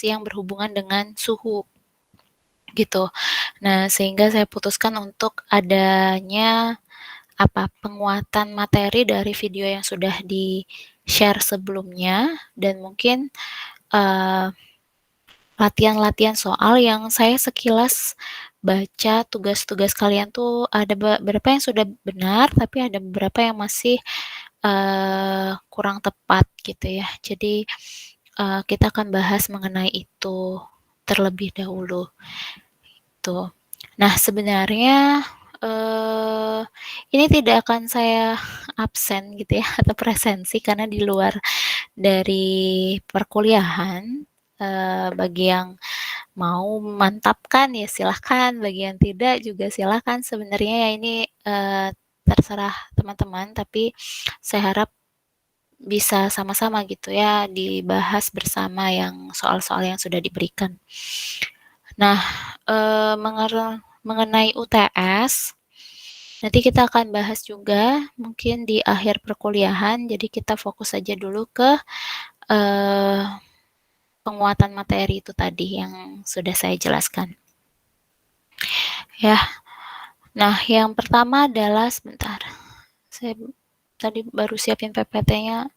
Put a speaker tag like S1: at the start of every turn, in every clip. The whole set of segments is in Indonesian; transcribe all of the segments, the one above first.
S1: yang berhubungan dengan suhu gitu. Nah, sehingga saya putuskan untuk adanya penguatan materi dari video yang sudah di-share sebelumnya, dan mungkin latihan-latihan soal yang saya sekilas baca tugas-tugas kalian tuh ada beberapa yang sudah benar, tapi ada beberapa yang masih kurang tepat gitu ya. Jadi kita akan bahas mengenai itu terlebih dahulu. Tuh. Nah, sebenarnya ini tidak akan saya absen gitu ya atau presensi karena di luar dari perkuliahan. Bagi yang mau memantapkan ya silahkan, bagi yang tidak juga silahkan. Sebenarnya ya ini terserah teman-teman, tapi saya harap bisa sama-sama gitu ya dibahas bersama yang soal-soal yang sudah diberikan. Nah, mengenai UTS, nanti kita akan bahas juga mungkin di akhir perkuliahan, jadi kita fokus saja dulu ke penguatan materi itu tadi yang sudah saya jelaskan. Ya, nah yang pertama adalah, sebentar, saya tadi baru siapin PPT-nya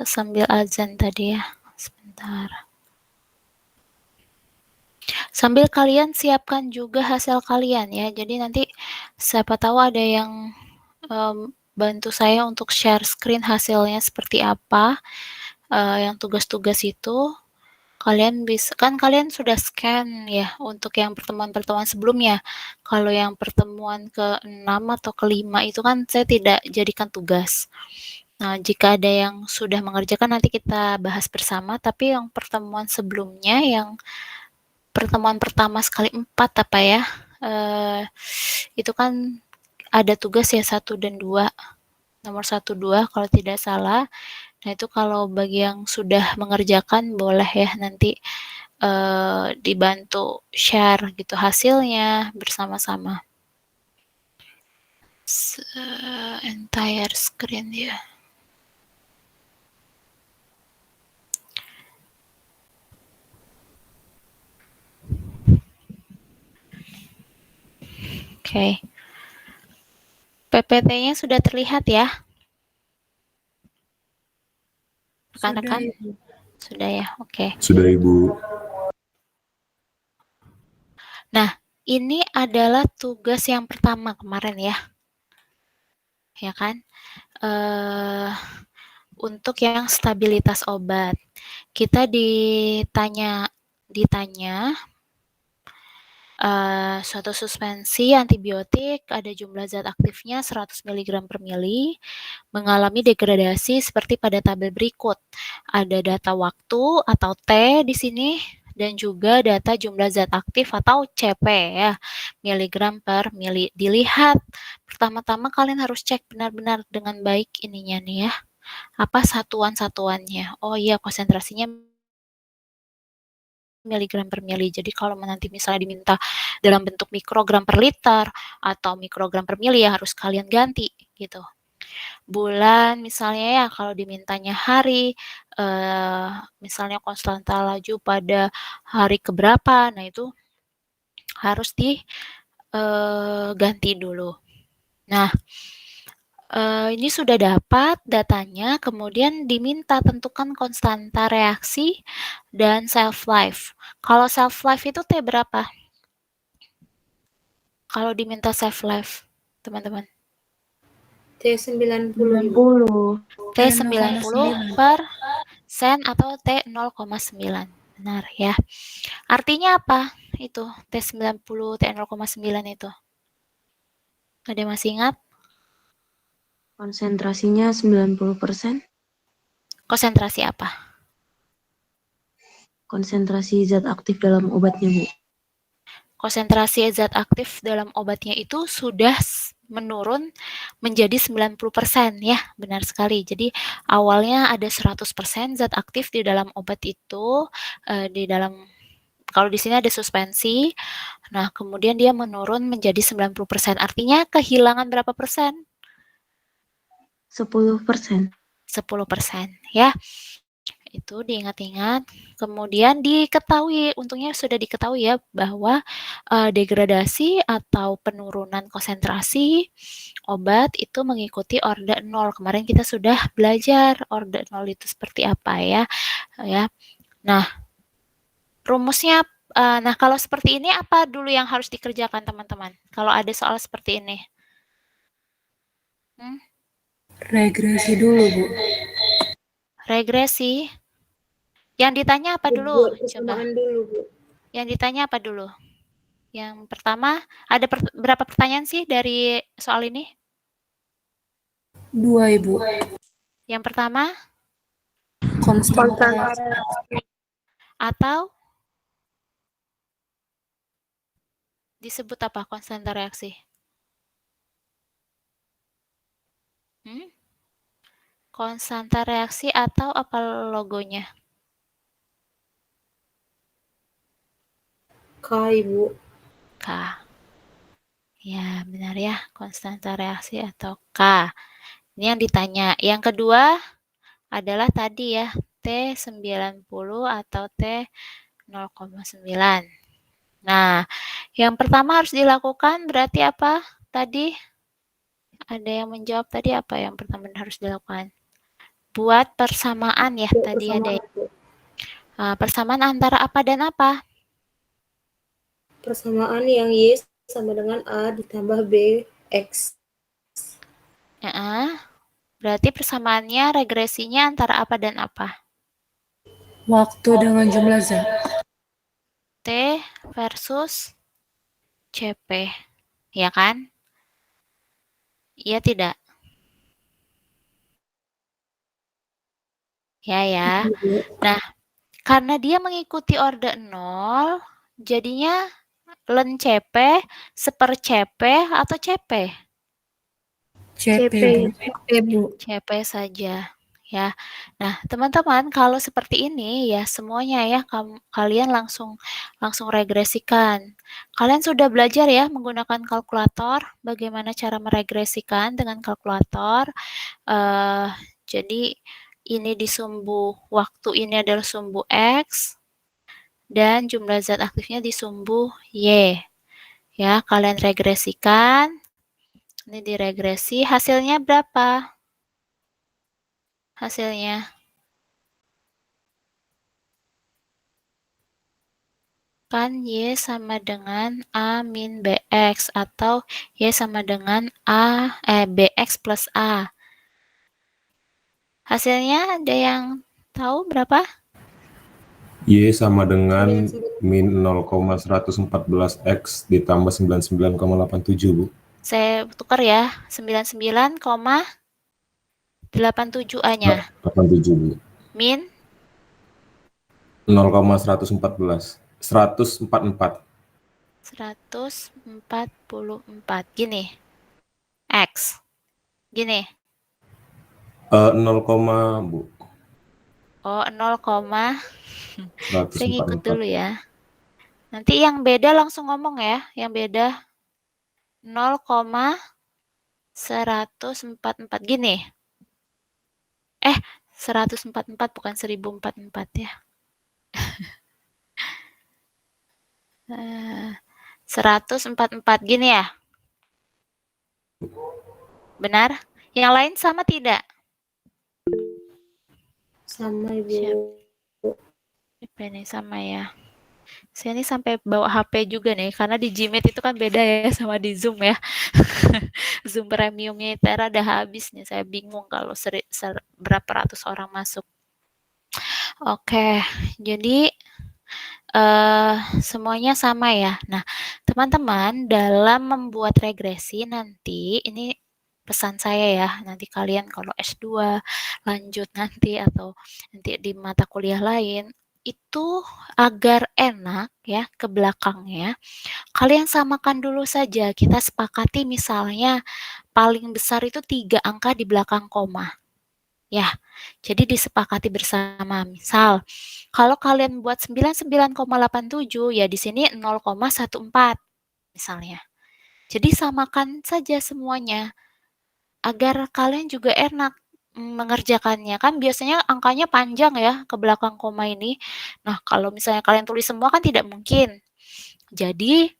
S1: sambil azan tadi ya, sebentar. Sambil kalian siapkan juga hasil kalian ya, jadi nanti siapa tahu ada yang bantu saya untuk share screen hasilnya seperti apa, yang tugas-tugas itu. Kalian bisa, kan kalian sudah scan ya untuk yang pertemuan-pertemuan sebelumnya. Kalau yang pertemuan ke-6 atau ke-5 itu kan saya tidak jadikan tugas. Nah, jika ada yang sudah mengerjakan nanti kita bahas bersama, tapi yang pertemuan sebelumnya, yang pertemuan pertama sekali 4 ya, itu kan ada tugas ya 1 dan 2, nomor 1, 2 kalau tidak salah. Nah, itu kalau bagi yang sudah mengerjakan boleh ya nanti dibantu share gitu hasilnya bersama-sama. Entire screen ya. Oke. PPT-nya sudah terlihat ya? Rekan-rekan? Sudah ya, oke.
S2: Sudah, Ibu.
S1: Nah, ini adalah tugas yang pertama kemarin ya. Ya kan? Untuk yang stabilitas obat. Kita ditanya suatu suspensi antibiotik ada jumlah zat aktifnya 100 mg per mili mengalami degradasi seperti pada tabel berikut. Ada data waktu atau T di sini dan juga data jumlah zat aktif atau CP ya, miligram per mili. Dilihat pertama-tama kalian harus cek benar-benar dengan baik ininya nih ya. Apa satuan-satuannya? Oh iya, konsentrasinya miligram per mili. Jadi kalau nanti misalnya diminta dalam bentuk mikrogram per liter atau mikrogram per mili ya harus kalian ganti gitu. Bulan misalnya ya kalau dimintanya hari, misalnya konstanta laju pada hari keberapa, nah itu harus diganti dulu. Nah, ini sudah dapat datanya, kemudian diminta tentukan konstanta reaksi dan shelf life. Kalau shelf life itu T berapa? Kalau diminta shelf life, teman-teman?
S3: T90.
S1: T90 per sen atau T0,9. Benar ya. Artinya apa itu T90, T0,9 itu? Ada yang masih ingat?
S4: Konsentrasinya 90%.
S1: Konsentrasi apa?
S4: Konsentrasi zat aktif dalam obatnya, Bu.
S1: Konsentrasi zat aktif dalam obatnya itu sudah menurun menjadi 90% ya, benar sekali. Jadi awalnya ada 100% zat aktif di dalam obat itu, di dalam, kalau di sini ada suspensi, nah kemudian dia menurun menjadi 90%. Artinya kehilangan berapa persen?
S4: 10%.
S1: 10% ya. Itu diingat-ingat, kemudian diketahui, untungnya sudah diketahui ya bahwa degradasi atau penurunan konsentrasi obat itu mengikuti orde 0. Kemarin kita sudah belajar orde 0 itu seperti apa ya. Nah, rumusnya nah kalau seperti ini apa dulu yang harus dikerjakan teman-teman? Kalau ada soal seperti ini.
S3: Regresi dulu, Bu.
S1: Regresi. Yang ditanya apa dulu?
S3: Buat
S1: Coba.
S3: persamaan dulu, Bu.
S1: Yang ditanya apa dulu? Yang pertama, ada berapa pertanyaan sih dari soal ini?
S3: 2, Ibu.
S1: Yang pertama,
S3: Konstanta.
S1: atau disebut apa konstanta reaksi? Konstanta reaksi atau apa logonya?
S3: K, Ibu.
S1: K. Ya, benar ya, konstanta reaksi atau K. Ini yang ditanya. Yang kedua adalah tadi ya, T90 atau T0,9. Nah, yang pertama harus dilakukan berarti apa tadi? Ada yang menjawab tadi apa yang pertama harus dilakukan? Buat persamaan ya, tadi ada ya. Persamaan antara apa dan apa?
S3: Persamaan yang Y sama dengan A ditambah B, X.
S1: Berarti persamaannya regresinya antara apa dan apa?
S3: Waktu dengan jumlah zat.
S1: T versus CP. Ya kan? Iya tidak? Ya. Nah, karena dia mengikuti orde 0, jadinya len CP, seper CP atau CP?
S3: CP, Bu.
S1: CP saja. Ya. Nah, teman-teman, kalau seperti ini ya semuanya ya kalian langsung regresikan. Kalian sudah belajar ya menggunakan kalkulator, bagaimana cara meregresikan dengan kalkulator. Jadi ini di sumbu waktu ini adalah sumbu X dan jumlah zat aktifnya di sumbu Y. Ya, kalian regresikan. Ini diregresi, hasilnya berapa? Hasilnya kan Y sama dengan A min BX atau Y sama dengan BX plus A. Hasilnya ada yang tahu berapa?
S2: Y sama dengan min 0,114 X ditambah 99,87, Bu.
S1: Saya tukar ya, 99,87 A-nya.
S2: 87, Bu.
S1: Min
S2: 0,114. 144.
S1: 144. Gini. X. Gini.
S2: 0, Bu.
S1: Oh, 0, saya ngikut
S2: 144.
S1: dulu ya. Nanti yang beda langsung ngomong ya. Yang beda 0,144. Gini. 144 bukan 1044 ya. 144 gini ya. Benar? Yang lain sama tidak?
S3: Sama, Ibu.
S1: Ini sama ya. Saya ini sampai bawa HP juga nih, karena di Gmeet itu kan beda ya sama di Zoom ya. Zoom premiumnya itu udah habis nih, saya bingung kalau berapa ratus orang masuk. Oke, jadi semuanya sama ya. Nah, teman-teman dalam membuat regresi nanti, ini pesan saya ya, nanti kalian kalau S2 lanjut nanti atau nanti di mata kuliah lain, itu agar enak ya ke belakangnya, kalian samakan dulu saja. Kita sepakati misalnya paling besar itu 3 angka di belakang koma. Ya, jadi disepakati bersama. Misal, kalau kalian buat 99,87 ya di sini 0,14 misalnya. Jadi samakan saja semuanya agar kalian juga enak mengerjakannya. Kan biasanya angkanya panjang ya ke belakang koma ini. Nah, kalau misalnya kalian tulis semua kan tidak mungkin. Jadi,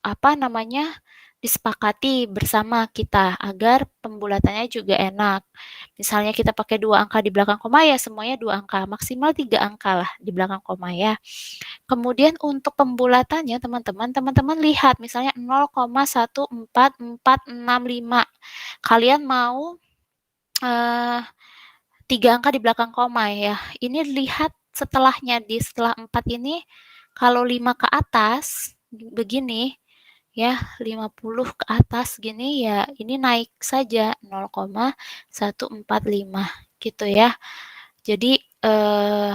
S1: apa namanya, disepakati bersama kita agar pembulatannya juga enak. Misalnya kita pakai 2 angka di belakang koma, ya semuanya 2 angka, maksimal 3 angka lah di belakang koma ya. Kemudian untuk pembulatannya teman-teman lihat misalnya 0,14465. Kalian mau 3 angka di belakang koma ya. Ini lihat setelahnya, setelah 4 ini kalau 5 ke atas begini ya, 50 ke atas gini ya, ini naik saja 0,145 gitu ya. Jadi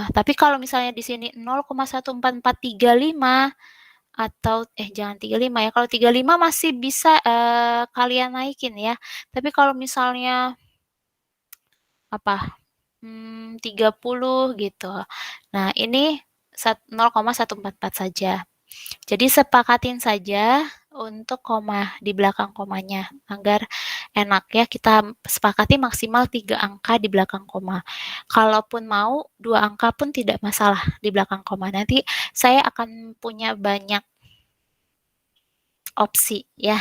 S1: tapi kalau misalnya di sini 0,14435 atau jangan 35 ya. Kalau 35 masih bisa kalian naikin ya. Tapi kalau misalnya apa? 30 gitu. Nah, ini 0,144 saja. Jadi sepakatin saja untuk koma di belakang komanya agar enak ya, kita sepakati maksimal 3 angka di belakang koma. Kalaupun mau 2 angka pun tidak masalah di belakang koma. Nanti saya akan punya banyak opsi ya.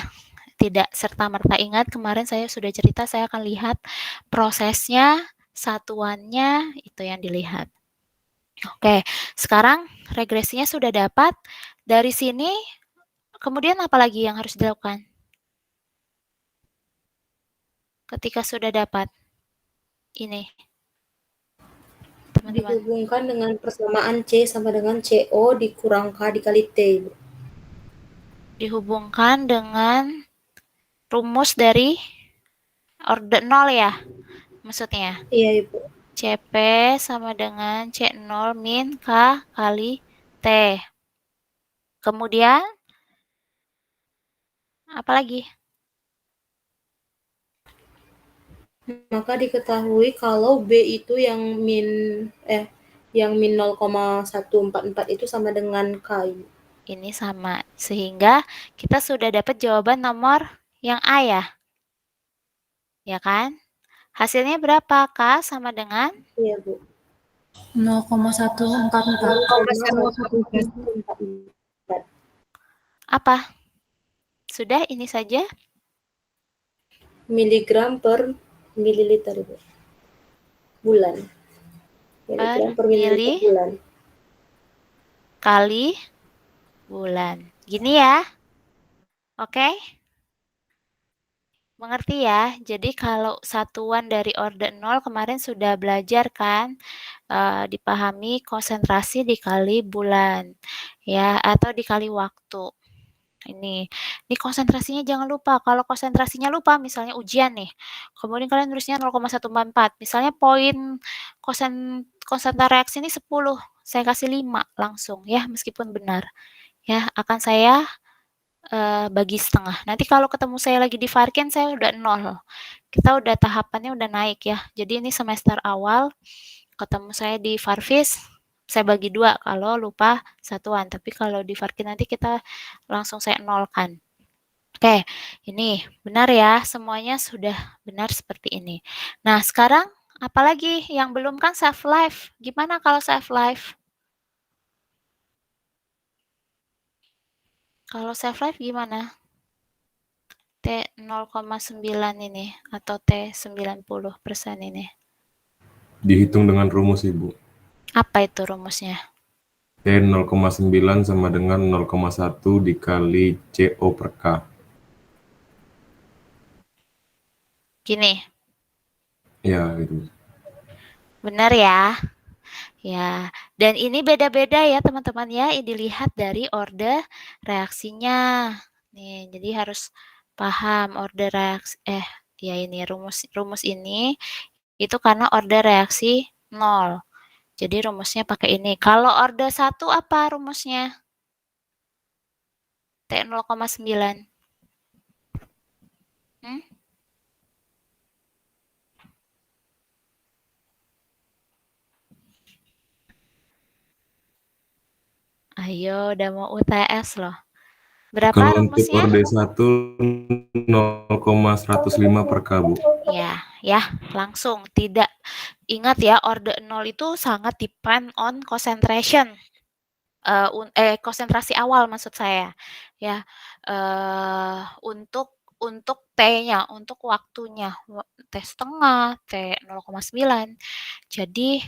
S1: Tidak serta-merta ingat kemarin saya sudah cerita, saya akan lihat prosesnya, satuannya itu yang dilihat. Oke, sekarang regresinya sudah dapat. Dari sini, kemudian apa lagi yang harus dilakukan? Ketika sudah dapat ini, teman-teman.
S3: Dihubungkan dengan persamaan C sama dengan CO dikurang K dikali T, Ibu.
S1: Dihubungkan dengan rumus dari orde 0 ya, maksudnya.
S3: Iya, Ibu.
S1: CP sama dengan C0 min K kali T. Kemudian, apa lagi?
S3: Maka diketahui kalau B itu yang min 0,144 itu sama dengan K, Ibu.
S1: Ini sama. Sehingga kita sudah dapat jawaban nomor yang A ya. Ya kan? Hasilnya berapa? K sama dengan?
S3: Iya, Bu.
S4: 0,144.
S1: Apa? Sudah ini saja?
S3: Miligram per mililiter, Ibu. Bulan. Miligram per mililiter bulan.
S1: Kali bulan. Gini ya. Oke? Mengerti ya? Jadi kalau satuan dari orde 0 kemarin sudah belajar kan? Dipahami konsentrasi dikali bulan. Ya, atau dikali waktu. Ini konsentrasinya jangan lupa. Kalau konsentrasinya lupa, misalnya ujian nih, kemudian kalian nulisnya 0,144. Misalnya poin konsentrasi reaksi ini 10, saya kasih 5 langsung ya, meskipun benar. Ya, akan saya bagi setengah. Nanti kalau ketemu saya lagi di Farken, saya udah 0. Kita udah tahapannya udah naik ya. Jadi ini semester awal, ketemu saya di Farvis, saya bagi 2 kalau lupa satuan. Tapi kalau di Farken nanti kita langsung saya nolkan. Oke, ini benar ya, semuanya sudah benar seperti ini. Nah, sekarang apalagi yang belum kan self life. Gimana kalau self life? Kalau self life gimana? T 0,9 ini atau T 90% ini.
S2: Dihitung dengan rumus, Ibu.
S1: Apa itu rumusnya?
S2: T 0,9 sama dengan 0,1 dikali CO per K.
S1: Gini.
S2: Ya, gitu.
S1: Benar ya? Ya, dan ini beda-beda ya teman-teman ya, dilihat dari orde reaksinya. Nih, jadi harus paham orde reaksi ya ini rumus ini itu karena orde reaksi 0. Jadi rumusnya pakai ini. Kalau orde 1 apa rumusnya? T 0,9. Ayo, udah mau UTS loh. Berapa
S2: Kalau untuk
S1: rumusnya?
S2: orde 1 0,105 per K, Bu.
S1: Ya, ya, langsung. Tidak, ingat ya, orde 0 itu sangat depend on concentration. Konsentrasi awal maksud saya, ya. Untuk T-nya, untuk waktunya, T setengah, T 0,9. Jadi,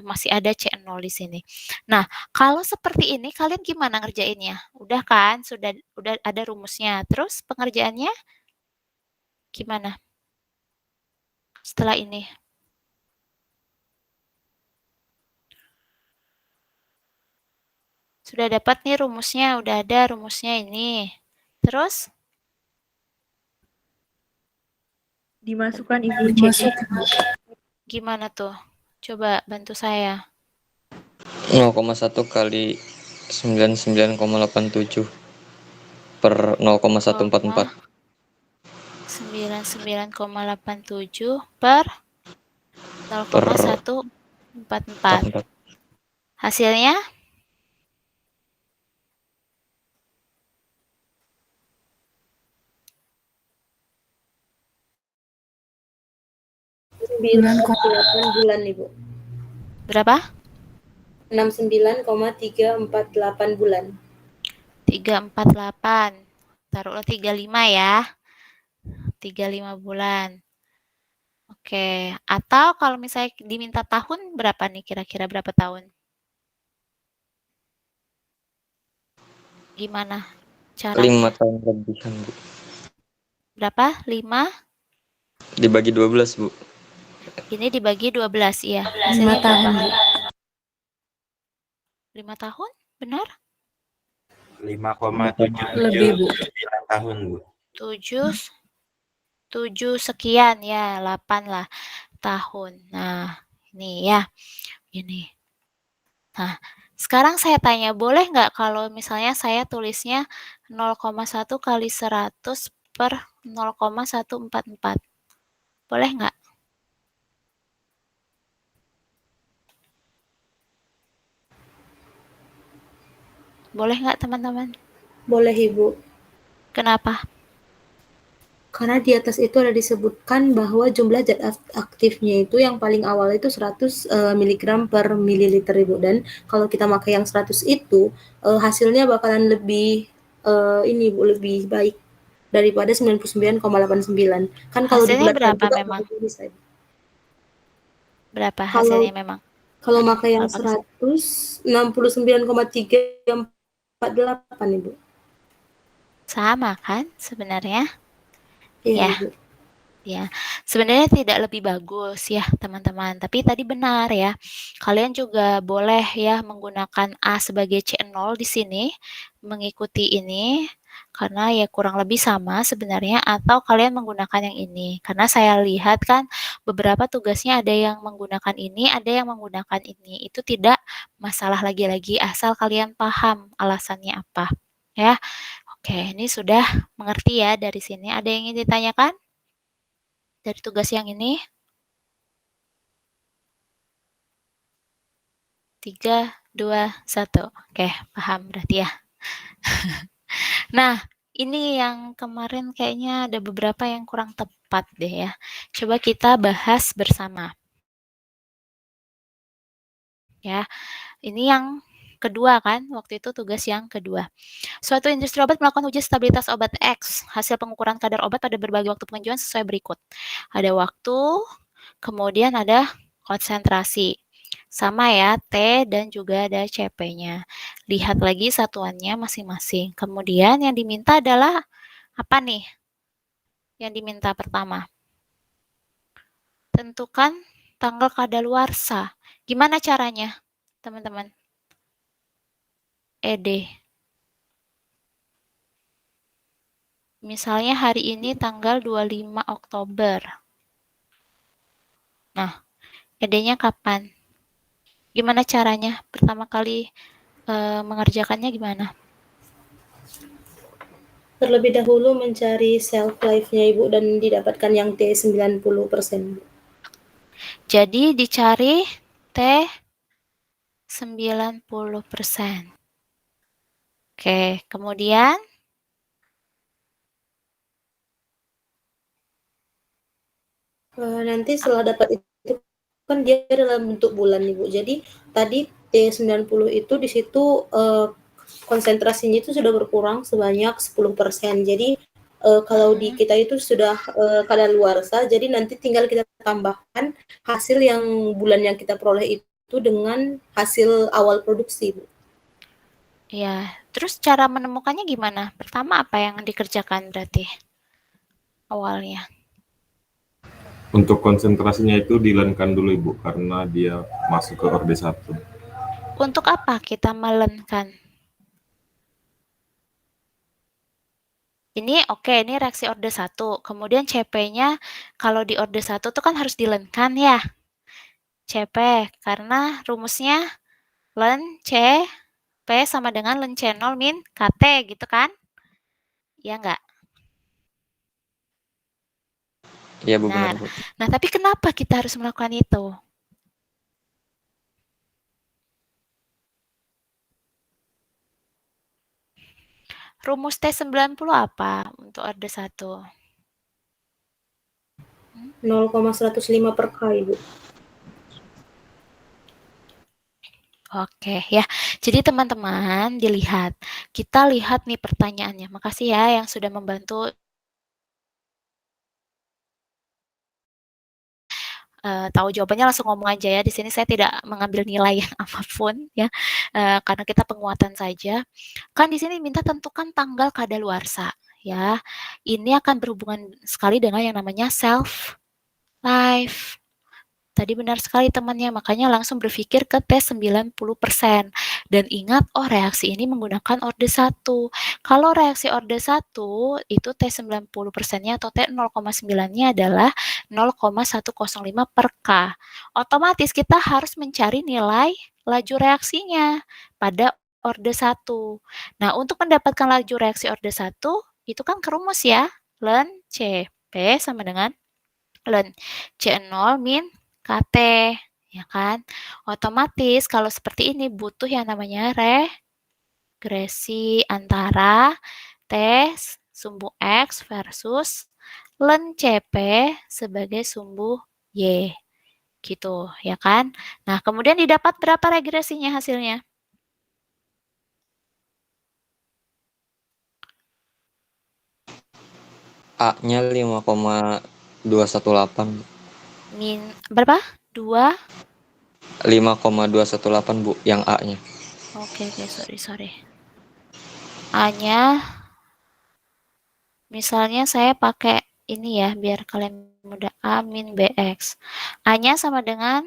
S1: masih ada C0 di sini. Nah, kalau seperti ini kalian gimana ngerjainnya? Udah kan? Udah ada rumusnya. Terus pengerjaannya gimana setelah ini? Sudah dapat nih rumusnya, udah ada rumusnya ini. Terus?
S5: Dimasukkan Ibu C.
S1: Gimana tuh? Coba bantu saya.
S6: 0,1 kali 99,87 per 0,144.
S1: 99,87 per
S6: Per
S1: 0,144.
S6: 44.
S1: Hasilnya?
S3: Sembilan koma 8 bulan, Ibu.
S1: Berapa?
S3: 69,348 bulan.
S1: 348. Taruhlah 35 ya. 35 bulan. Oke. Atau kalau misalnya diminta tahun berapa nih kira-kira berapa tahun? Gimana
S6: 5
S1: caranya?
S6: tahun lebihan, Bu.
S1: Berapa? 5?
S6: Dibagi 12, Bu.
S1: Ini dibagi 12, iya.
S3: 5
S1: Hasilnya
S3: tahun,
S1: berapa?
S3: Bu.
S1: 5 tahun? Benar?
S3: lebih, Bu.
S7: 5,79 tahun, Bu.
S1: 7 sekian ya, 8 lah tahun. Nah, ini ya, ini. Nah, sekarang saya tanya, boleh nggak kalau misalnya saya tulisnya 0,1 kali 100 per 0,144? Boleh nggak? Boleh nggak teman-teman?
S3: Boleh, Ibu.
S1: Kenapa?
S3: Karena di atas itu ada disebutkan bahwa jumlah zat aktifnya itu yang paling awal itu 100 mg per mililiter, Ibu. Dan kalau kita pakai yang 100 itu, hasilnya bakalan lebih ini, Bu, lebih baik daripada 99,89. Kan kalau
S1: Hasilnya
S3: dibulatkan
S1: berapa
S3: juga
S1: memang?
S3: baru bisa.
S1: Berapa
S3: Kalau
S1: hasilnya memang?
S3: kalau pakai yang
S1: Kalau pakai
S3: 100, 69,348, Ibu.
S1: sama kan sebenarnya?
S3: Iya,
S1: Ya.
S3: Ibu.
S1: Ya, sebenarnya tidak lebih bagus ya teman-teman, tapi tadi benar ya. Kalian juga boleh ya menggunakan A sebagai C0 di sini, mengikuti ini, karena ya kurang lebih sama sebenarnya, atau kalian menggunakan yang ini. Karena saya lihat kan beberapa tugasnya ada yang menggunakan ini, ada yang menggunakan ini. Itu tidak masalah lagi-lagi, asal kalian paham alasannya apa. Ya, oke, ini sudah mengerti ya dari sini. Ada yang ingin ditanyakan? Dari tugas yang ini? 3, 2, 1. Oke, paham berarti ya. Nah, ini yang kemarin kayaknya ada beberapa yang kurang tepat deh ya. Coba kita bahas bersama. Ya, ini yang kedua kan, waktu itu tugas yang kedua. Suatu industri obat melakukan uji stabilitas obat X. Hasil pengukuran kadar obat pada berbagai waktu pengajuan sesuai berikut. Ada waktu, kemudian ada konsentrasi. Sama ya, T dan juga ada CP-nya. Lihat lagi satuannya masing-masing. Kemudian yang diminta adalah apa nih? Yang diminta pertama. Tentukan tanggal kadaluarsa. Gimana caranya, teman-teman? ED. Misalnya hari ini tanggal 25 Oktober. Nah, ED-nya kapan? Gimana caranya? Pertama kali mengerjakannya gimana?
S3: Terlebih dahulu mencari shelf life-nya, Ibu, dan didapatkan yang T 90%.
S1: Jadi dicari T 90%. Oke, kemudian
S3: Nanti setelah dapat itu kan dia dalam bentuk bulan nih Bu. Jadi tadi T90 itu di situ konsentrasinya itu sudah berkurang sebanyak 10%. Jadi kalau di kita itu sudah kadaluarsa, jadi nanti tinggal kita tambahkan hasil yang bulan yang kita peroleh itu dengan hasil awal produksi, Bu.
S1: Ya, terus cara menemukannya gimana? Pertama apa yang dikerjakan berarti awalnya?
S2: Untuk konsentrasinya itu dilenkan dulu Ibu, karena dia masuk ke orde 1.
S1: Untuk apa kita melenkan? Ini oke, ini reaksi orde 1. Kemudian CP-nya kalau di orde 1 itu kan harus dilenkan ya. CP, karena rumusnya len C P sama dengan len C0 min KT gitu kan? Ya enggak?
S6: Iya Bu, benar
S1: Benar.
S6: Bu.
S1: Nah, tapi kenapa kita harus melakukan itu? Rumus T90 apa untuk orde 1?
S3: 0,105 per K, Ibu.
S1: Oke ya. Jadi teman-teman dilihat. Kita lihat nih pertanyaannya. Makasih ya yang sudah membantu tahu jawabannya langsung ngomong aja ya. Di sini saya tidak mengambil nilai yang apapun ya. Karena kita penguatan saja. Kan di sini minta tentukan tanggal kadaluarsa ya. Ini akan berhubungan sekali dengan yang namanya self life. Tadi benar sekali temannya, makanya langsung berpikir ke T90%. Dan ingat, reaksi ini menggunakan orde 1. Kalau reaksi orde 1, itu T90%-nya atau T0,9-nya adalah 0,105 per K. Otomatis kita harus mencari nilai laju reaksinya pada orde 1. Nah, untuk mendapatkan laju reaksi orde 1, itu kan kerumus ya. Ln CP sama dengan ln C0 min KT, ya kan? Otomatis kalau seperti ini butuh yang namanya regresi antara T sumbu X versus len CP sebagai sumbu Y. Gitu, ya kan? Nah, kemudian didapat berapa regresinya hasilnya?
S6: A-nya 5,218.
S1: Berapa? 2?
S6: 5,218 Bu, yang A-nya.
S1: Oke, sorry. A-nya, misalnya saya pakai ini ya, biar kalian mudah. A min BX. A-nya sama dengan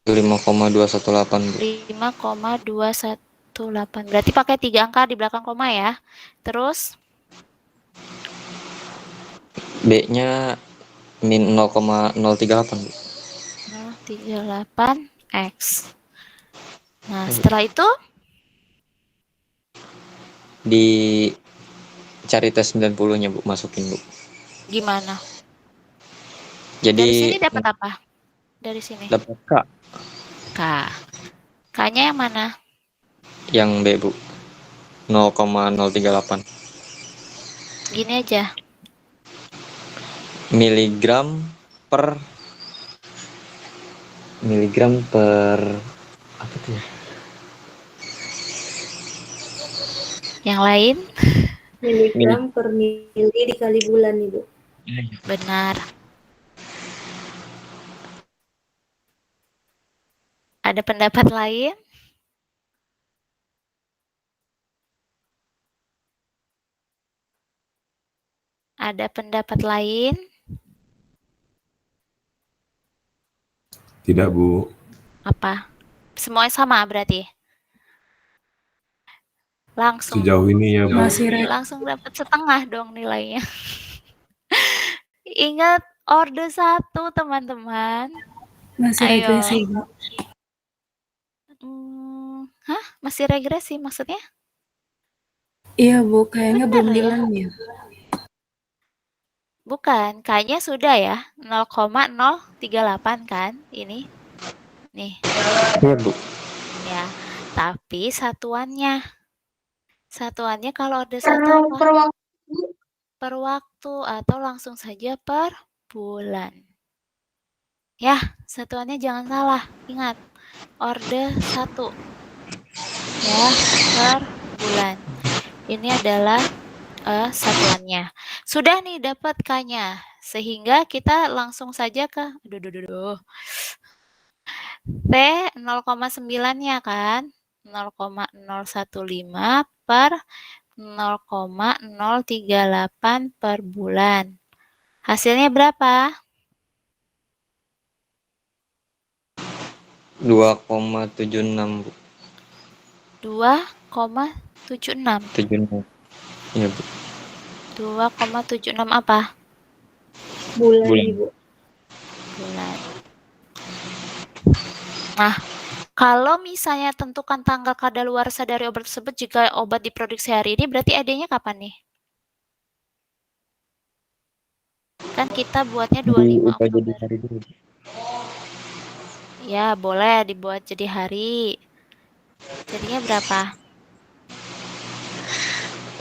S6: 5,218 Bu.
S1: 5,218. Berarti pakai 3 angka di belakang koma ya. Terus
S6: B-nya min 0,038 Bu.
S1: 038 X. Nah, setelah itu
S6: dicari T90-nya Bu, masukin Bu.
S1: gimana?
S6: Jadi
S1: Dari sini dapat apa? Dari sini.
S6: dapat K.
S1: K. K-nya yang mana?
S6: Yang B Bu. 0,038
S1: Gini aja.
S6: miligram per apa tuh ya?
S1: Yang lain?
S3: Miligram per mili dikali bulan, Ibu.
S1: Benar. Ada pendapat lain? Ada pendapat lain?
S2: Tidak Bu.
S1: Apa? Semuanya sama berarti? Langsung.
S2: Sejauh ini ya Bu.
S1: Langsung dapat setengah dong nilainya. Ingat orde 1 teman-teman.
S7: Masih
S1: Ayo.
S7: regresi, Bu.
S1: Hah? Masih regresi maksudnya?
S7: Iya, Bu, kayaknya belum
S1: Bener ya?
S7: dilan ya.
S1: Bukan, kayaknya sudah ya. 0,038 kan ini. Nih.
S6: Iya Bu.
S1: Ya, tapi satuannya kalau orde 1 apa? Per waktu atau langsung saja per bulan. Ya, satuannya jangan salah. Ingat, orde 1 ya per bulan. Ini adalah satuannya. Sudah nih dapat K-nya. Sehingga kita langsung saja ke T 0,9-nya kan. 0,015 per 0,038 per bulan. Hasilnya berapa?
S6: 2,76 Bu.
S1: 2,76.
S6: 76. Iya Bu.
S1: 2,76 apa?
S3: Bulan,
S6: Bulan.
S3: Ibu.
S1: Bulan. Nah, kalau misalnya tentukan tanggal kadaluarsa dari obat tersebut jika obat diproduksi hari ini, berarti AD-nya kapan nih? Kan kita buatnya 25
S6: Diubah jadi
S1: Oktober.
S6: hari dulu.
S1: Ya, boleh dibuat jadi hari. Jadinya berapa?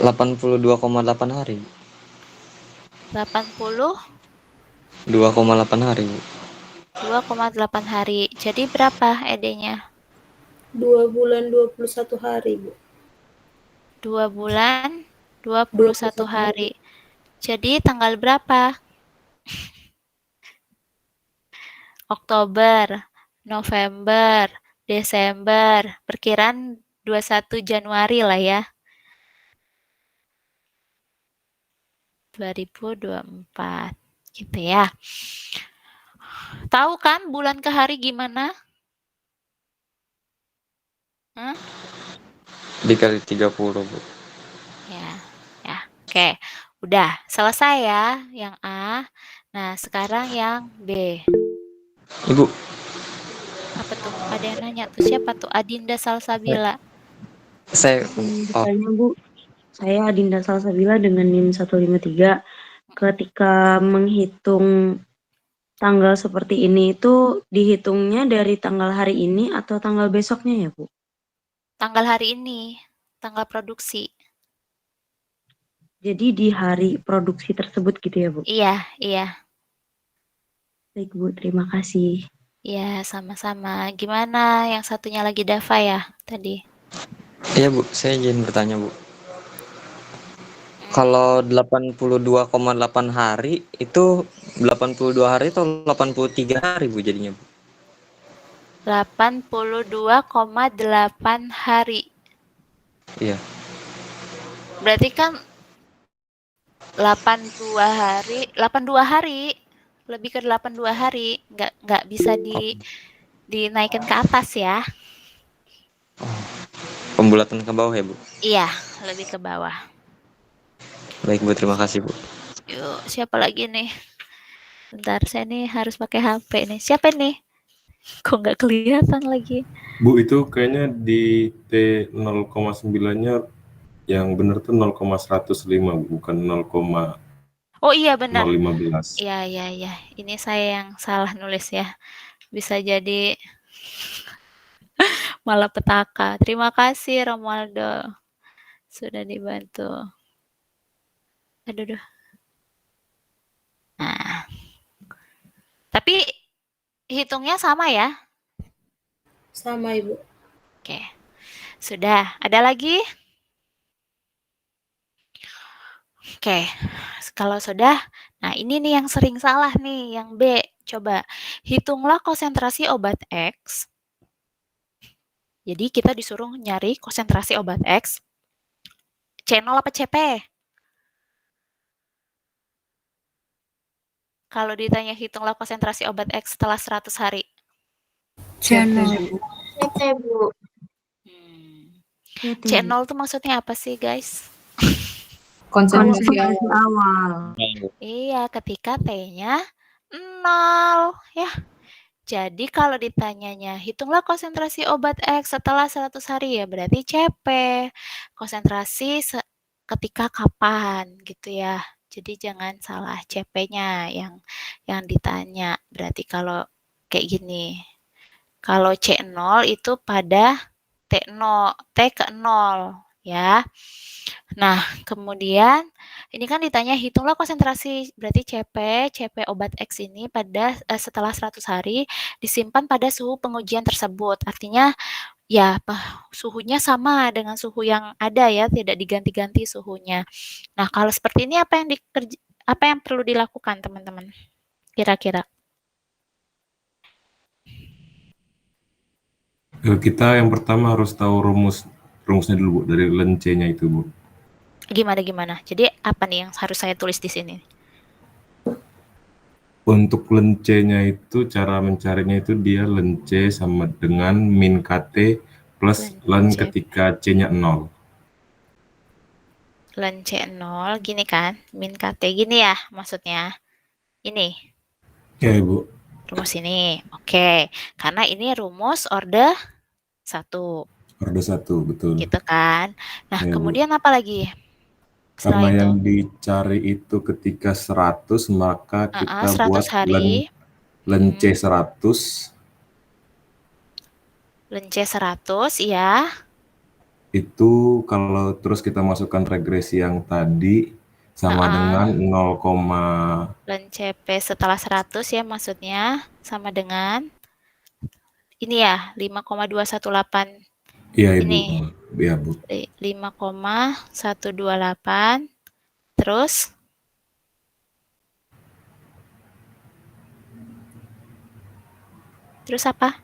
S6: 82,8 hari.
S1: 80
S6: 2,8 hari Bu.
S1: 2,8 hari. Jadi berapa ED-nya?
S3: 2 bulan 21 hari, Bu.
S1: 2 bulan 21 hari. Jadi tanggal berapa? Oktober, November, Desember. Perkiraan 21 Januari lah ya. 2024. Gitu ya. Tahu kan bulan ke hari gimana? Hah?
S6: Dikali 30 Bu.
S1: Ya. Oke. Udah, selesai ya yang A. Nah, sekarang yang B.
S6: Ibu,
S1: Apa tuh? Ada yang nanya tuh, siapa tuh? Adinda Salsabila.
S6: saya
S4: Bertanya Bu, saya Adinda Salsabila dengan NIM 153. Ketika menghitung tanggal seperti ini itu dihitungnya dari tanggal hari ini atau tanggal besoknya ya Bu?
S1: Tanggal hari ini, tanggal produksi.
S4: Jadi di hari produksi tersebut gitu ya Bu?
S1: Iya.
S4: Baik Bu, terima kasih.
S1: Iya, sama-sama. Gimana yang satunya lagi Dava ya tadi?
S6: iya Bu, saya izin bertanya Bu. Kalau 82,8 hari itu 82 hari atau 83 hari Bu jadinya Bu?
S1: 82,8 hari.
S6: Iya.
S1: Berarti kan 82 hari. Lebih ke 82 hari. Nggak bisa dinaikkan ke atas ya.
S6: Pembulatan ke bawah ya Bu?
S1: Iya, lebih ke bawah.
S6: Baik Bu, terima kasih Bu.
S1: Yuk, siapa lagi nih? Bentar, saya nih harus pakai HP nih. Siapa nih? Kok nggak kelihatan lagi?
S2: Bu, itu kayaknya di T 0,9-nya yang benar tuh 0,105, bukan 0,015.
S1: Oh iya benar. Iya. Ini saya yang salah nulis ya. Bisa jadi malapetaka. Terima kasih Romualdo. Sudah dibantu. Aduh. Nah. Tapi hitungnya sama ya?
S3: Sama, Ibu.
S1: Oke. Sudah. Ada lagi? Oke. Kalau sudah, nah ini nih yang sering salah nih, yang B. Coba hitunglah konsentrasi obat X. Jadi kita disuruh nyari konsentrasi obat X. C0 apa CP? Kalau ditanya hitunglah konsentrasi obat X setelah 100 hari.
S7: Channel.
S3: CT, Bu.
S1: C0 tuh maksudnya apa sih, guys?
S7: Konsentrasi
S4: awal.
S1: Iya, ketika T-nya 0, ya. Jadi kalau ditanyanya, hitunglah konsentrasi obat X setelah 100 hari, ya berarti CP. Konsentrasi ketika kapan, gitu ya. Jadi jangan salah CP-nya yang ditanya. Berarti kalau kayak gini. Kalau C0 itu pada T0, T ke 0. ya. Nah, kemudian ini kan ditanya hitunglah konsentrasi berarti CP obat X ini pada setelah 100 hari disimpan pada suhu pengujian tersebut. Artinya ya suhunya sama dengan suhu yang ada ya, tidak diganti-ganti suhunya. Nah, kalau seperti ini apa yang perlu dilakukan, teman-teman? Kira-kira.
S2: Kita yang pertama harus tahu rumusnya dulu, Bu, dari ln C-nya itu, Bu.
S1: Gimana? Jadi apa nih yang harus saya tulis di sini?
S2: Untuk ln C-nya itu cara mencarinya itu dia ln C sama dengan min KT plus ln ketika C-nya 0.
S1: Ln C 0 gini kan, min KT gini ya maksudnya. Ini.
S2: Ya, Ibu.
S1: Rumus ini. Oke, karena ini rumus orde 1.
S2: Orde 1, betul.
S1: Gitu kan. Nah,
S2: Ya,
S1: kemudian apa lagi?
S2: Karena
S1: Setelah
S2: yang
S1: itu,
S2: dicari itu ketika 100, maka kita
S1: 100
S2: buat
S1: hari.
S2: ln C 100
S1: Ln C 100 ya.
S2: itu kalau terus kita masukkan regresi yang tadi sama dengan 0,
S1: Ln CP setelah 100 ya maksudnya sama dengan ini ya 5,218
S2: iya, Ibu.
S1: ini.
S2: Iya, Bu.
S1: 5,128 terus apa?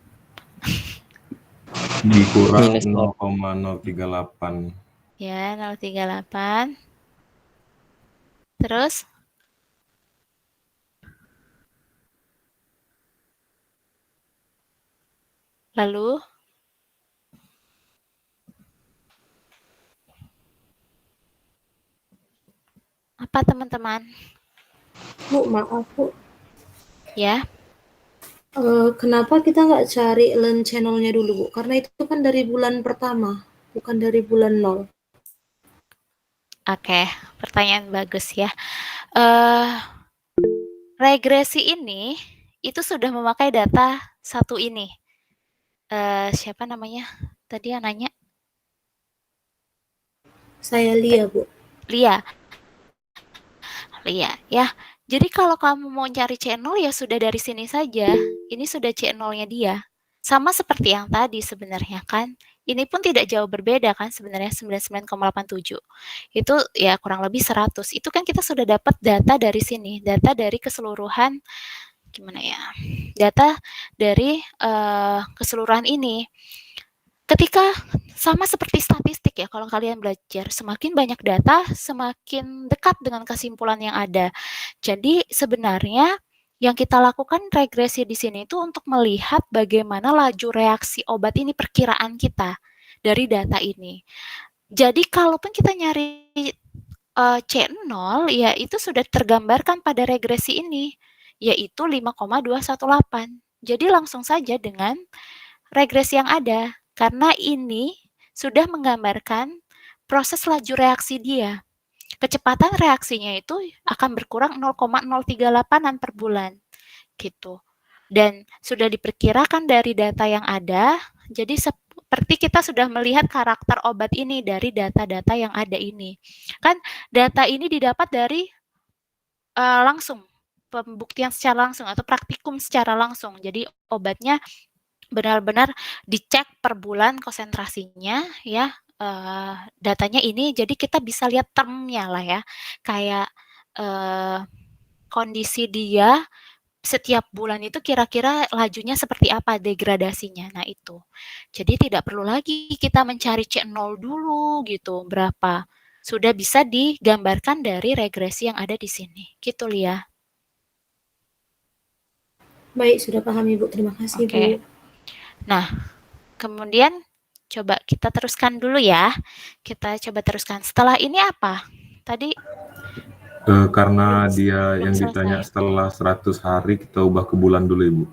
S2: Dikurang
S6: Minus
S2: 0,038.
S1: Ya, 038. Terus lalu apa teman-teman?
S3: Bu, maaf Bu.
S1: Ya,
S3: Kenapa kita nggak cari ln channel-nya dulu Bu? Karena itu kan dari bulan pertama, bukan dari bulan 0.
S1: oke, pertanyaan bagus ya. Regresi ini itu sudah memakai data satu ini. Siapa namanya? Tadi yang nanya?
S3: Saya Lia Bu.
S1: Lia ya. Jadi kalau kamu mau cari channel ya sudah dari sini saja. Ini sudah channelnya dia. Sama seperti yang tadi sebenarnya kan. Ini pun tidak jauh berbeda kan sebenarnya 99,87. Itu ya kurang lebih 100. Itu kan kita sudah dapat data dari sini. Data dari keseluruhan gimana ya? Data dari keseluruhan ini. Ketika sama seperti statistik ya, kalau kalian belajar, semakin banyak data, semakin dekat dengan kesimpulan yang ada. Jadi sebenarnya yang kita lakukan regresi di sini itu untuk melihat bagaimana laju reaksi obat ini, perkiraan kita dari data ini. Jadi kalaupun kita nyari C0, ya itu sudah tergambarkan pada regresi ini, yaitu 5,218. Jadi langsung saja dengan regresi yang ada. Karena ini sudah menggambarkan proses laju reaksi dia. Kecepatan reaksinya itu akan berkurang 0,038-an per bulan. Gitu. Dan sudah diperkirakan dari data yang ada, jadi seperti kita sudah melihat karakter obat ini dari data-data yang ada ini. Kan data ini didapat dari langsung, pembuktian secara langsung atau praktikum secara langsung. Jadi obatnya benar-benar dicek per bulan konsentrasinya ya, datanya ini jadi kita bisa lihat termnya lah ya, kayak kondisi dia setiap bulan itu kira-kira lajunya seperti apa degradasinya. Nah itu, jadi tidak perlu lagi kita mencari C0 dulu gitu berapa, sudah bisa digambarkan dari regresi yang ada di sini gitu Lia.
S3: Baik, sudah paham Ibu. Terima kasih Bu.
S1: Nah, kemudian coba kita teruskan dulu ya. Kita coba teruskan. Setelah ini apa? Tadi
S2: Karena dia yang ditanya setelah 100 hari, kita ubah ke bulan dulu, Ibu.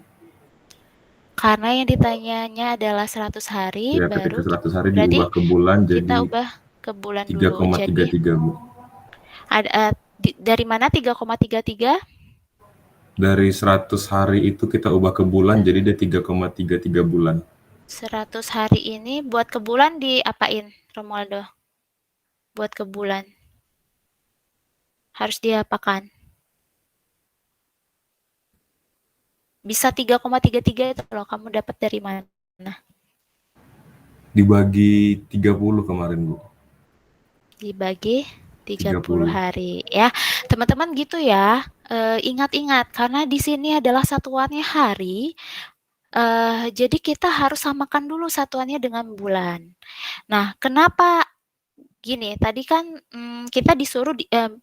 S1: Karena yang ditanyanya adalah 100 hari,
S2: Ya,
S1: baru
S2: ketika 100 hari
S1: berarti
S2: diubah ke bulan,
S1: kita
S2: jadi
S1: ubah ke bulan dulu.
S2: 3,33, Bu.
S1: Ada dari mana 3,33?
S2: Dari 100 hari itu kita ubah ke bulan, jadi dia 3,33 bulan.
S1: 100 hari ini buat ke bulan diapain, Romualdo? buat ke bulan? Harus diapakan? Bisa 3,33 itu loh, kamu dapat dari mana?
S2: Dibagi 30 kemarin, Bu.
S1: Dibagi 30
S2: 30.
S1: hari ya. Teman-teman gitu ya. Ingat-ingat karena di sini adalah satuannya hari. Jadi kita harus samakan dulu satuannya dengan bulan. Nah, kenapa gini, tadi kan kita disuruh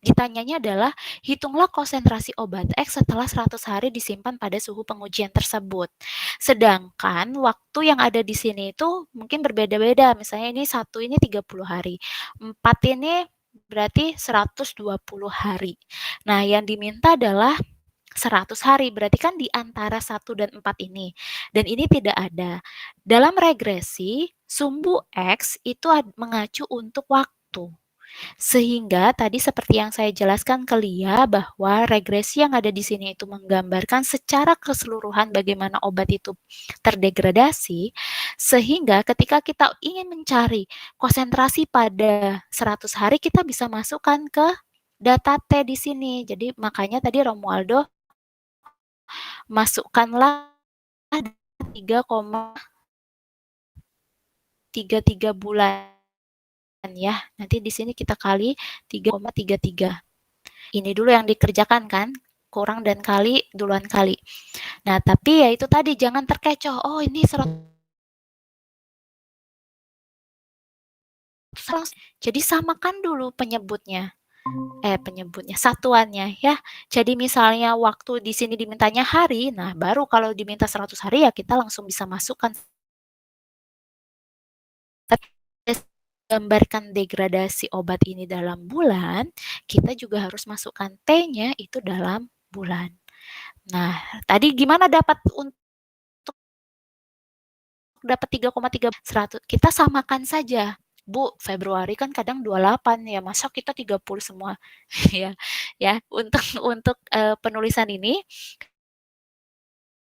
S1: ditanyanya adalah hitunglah konsentrasi obat X setelah 100 hari disimpan pada suhu pengujian tersebut. Sedangkan waktu yang ada di sini itu mungkin berbeda-beda. Misalnya ini 1 ini 30 hari. 4 ini berarti 120 hari. Nah, yang diminta adalah 100 hari, berarti kan di antara 1 dan 4 ini. Dan ini tidak ada. Dalam regresi, sumbu X itu mengacu untuk waktu. Sehingga tadi seperti yang saya jelaskan ke Lia bahwa regresi yang ada di sini itu menggambarkan secara keseluruhan bagaimana obat itu terdegradasi, sehingga ketika kita ingin mencari konsentrasi pada 100 hari, kita bisa masukkan ke data T di sini. Jadi makanya tadi Romualdo masukkanlah 3,33 bulan ya. Nanti di sini kita kali 3,33. Ini dulu yang dikerjakan kan? Kurang dan kali, duluan kali. Nah, tapi ya itu tadi jangan terkecoh. Oh, ini 100. Jadi samakan dulu penyebutnya. Satuannya ya. Jadi misalnya waktu di sini dimintanya hari, nah baru kalau diminta 100 hari ya kita langsung bisa masukkan. Gambarkan degradasi obat ini dalam bulan, kita juga harus masukkan T-nya itu dalam bulan. Nah, tadi gimana dapat untuk dapat 3,3 100? Kita samakan saja. Bu, Februari kan kadang 28 ya, masa kita 30 semua? ya, ya. Untuk penulisan ini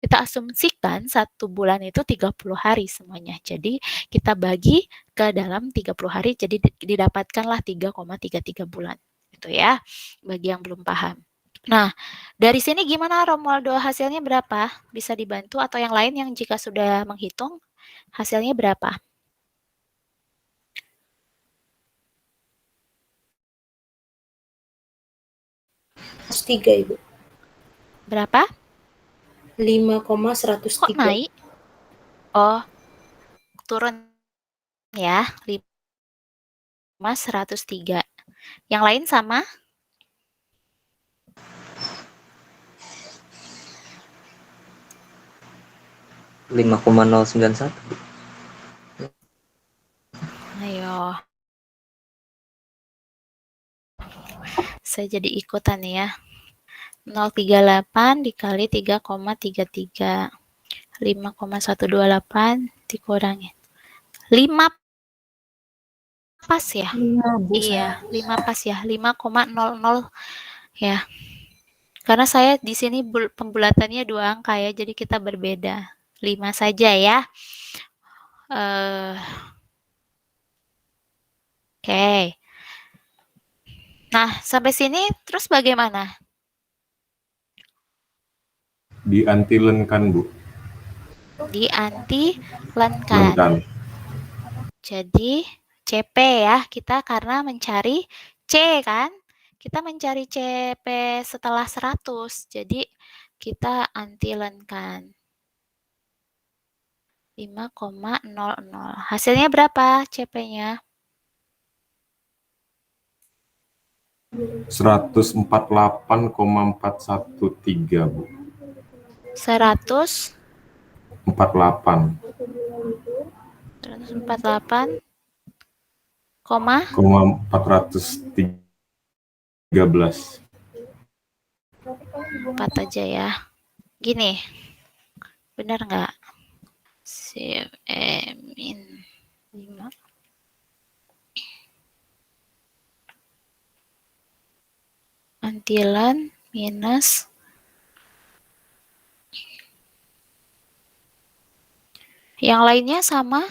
S1: kita asumsikan 1 bulan itu 30 hari semuanya. Jadi kita bagi ke dalam 30 hari jadi didapatkanlah 3,33 bulan. Itu ya, bagi yang belum paham. Nah, dari sini gimana Romualdo, hasilnya berapa? Bisa dibantu atau yang lain yang jika sudah menghitung hasilnya berapa?
S3: Tiga, Ibu.
S1: Berapa?
S3: 5,103.
S1: Kok naik? Oh, turun ya, 5,103. Yang lain sama?
S6: 5,091.
S1: Ayo. Saya jadi ikutan ya. 038 dikali 3,33. 5,128 dikurangi. 5 pas ya?
S3: 5, Bu,
S1: Iya, 5 pas ya. 5,00 ya. Karena saya di sini pembulatannya 2 angka ya, jadi kita berbeda. 5 saja ya. Oke. Nah, sampai sini terus bagaimana?
S2: Diantilenkan, Bu.
S1: Diantilenkan.
S2: Lenkan.
S1: Jadi CP ya, kita karena mencari C kan? Kita mencari CP setelah 100. Jadi kita antilenkan. 5,00. Hasilnya berapa CP-nya?
S2: 148,413, Bu.
S1: 100
S2: 48,
S1: 148, koma
S2: 413.
S1: 4 aja ya. Gini, benar nggak? Min 5. Antilan minus yang lainnya sama?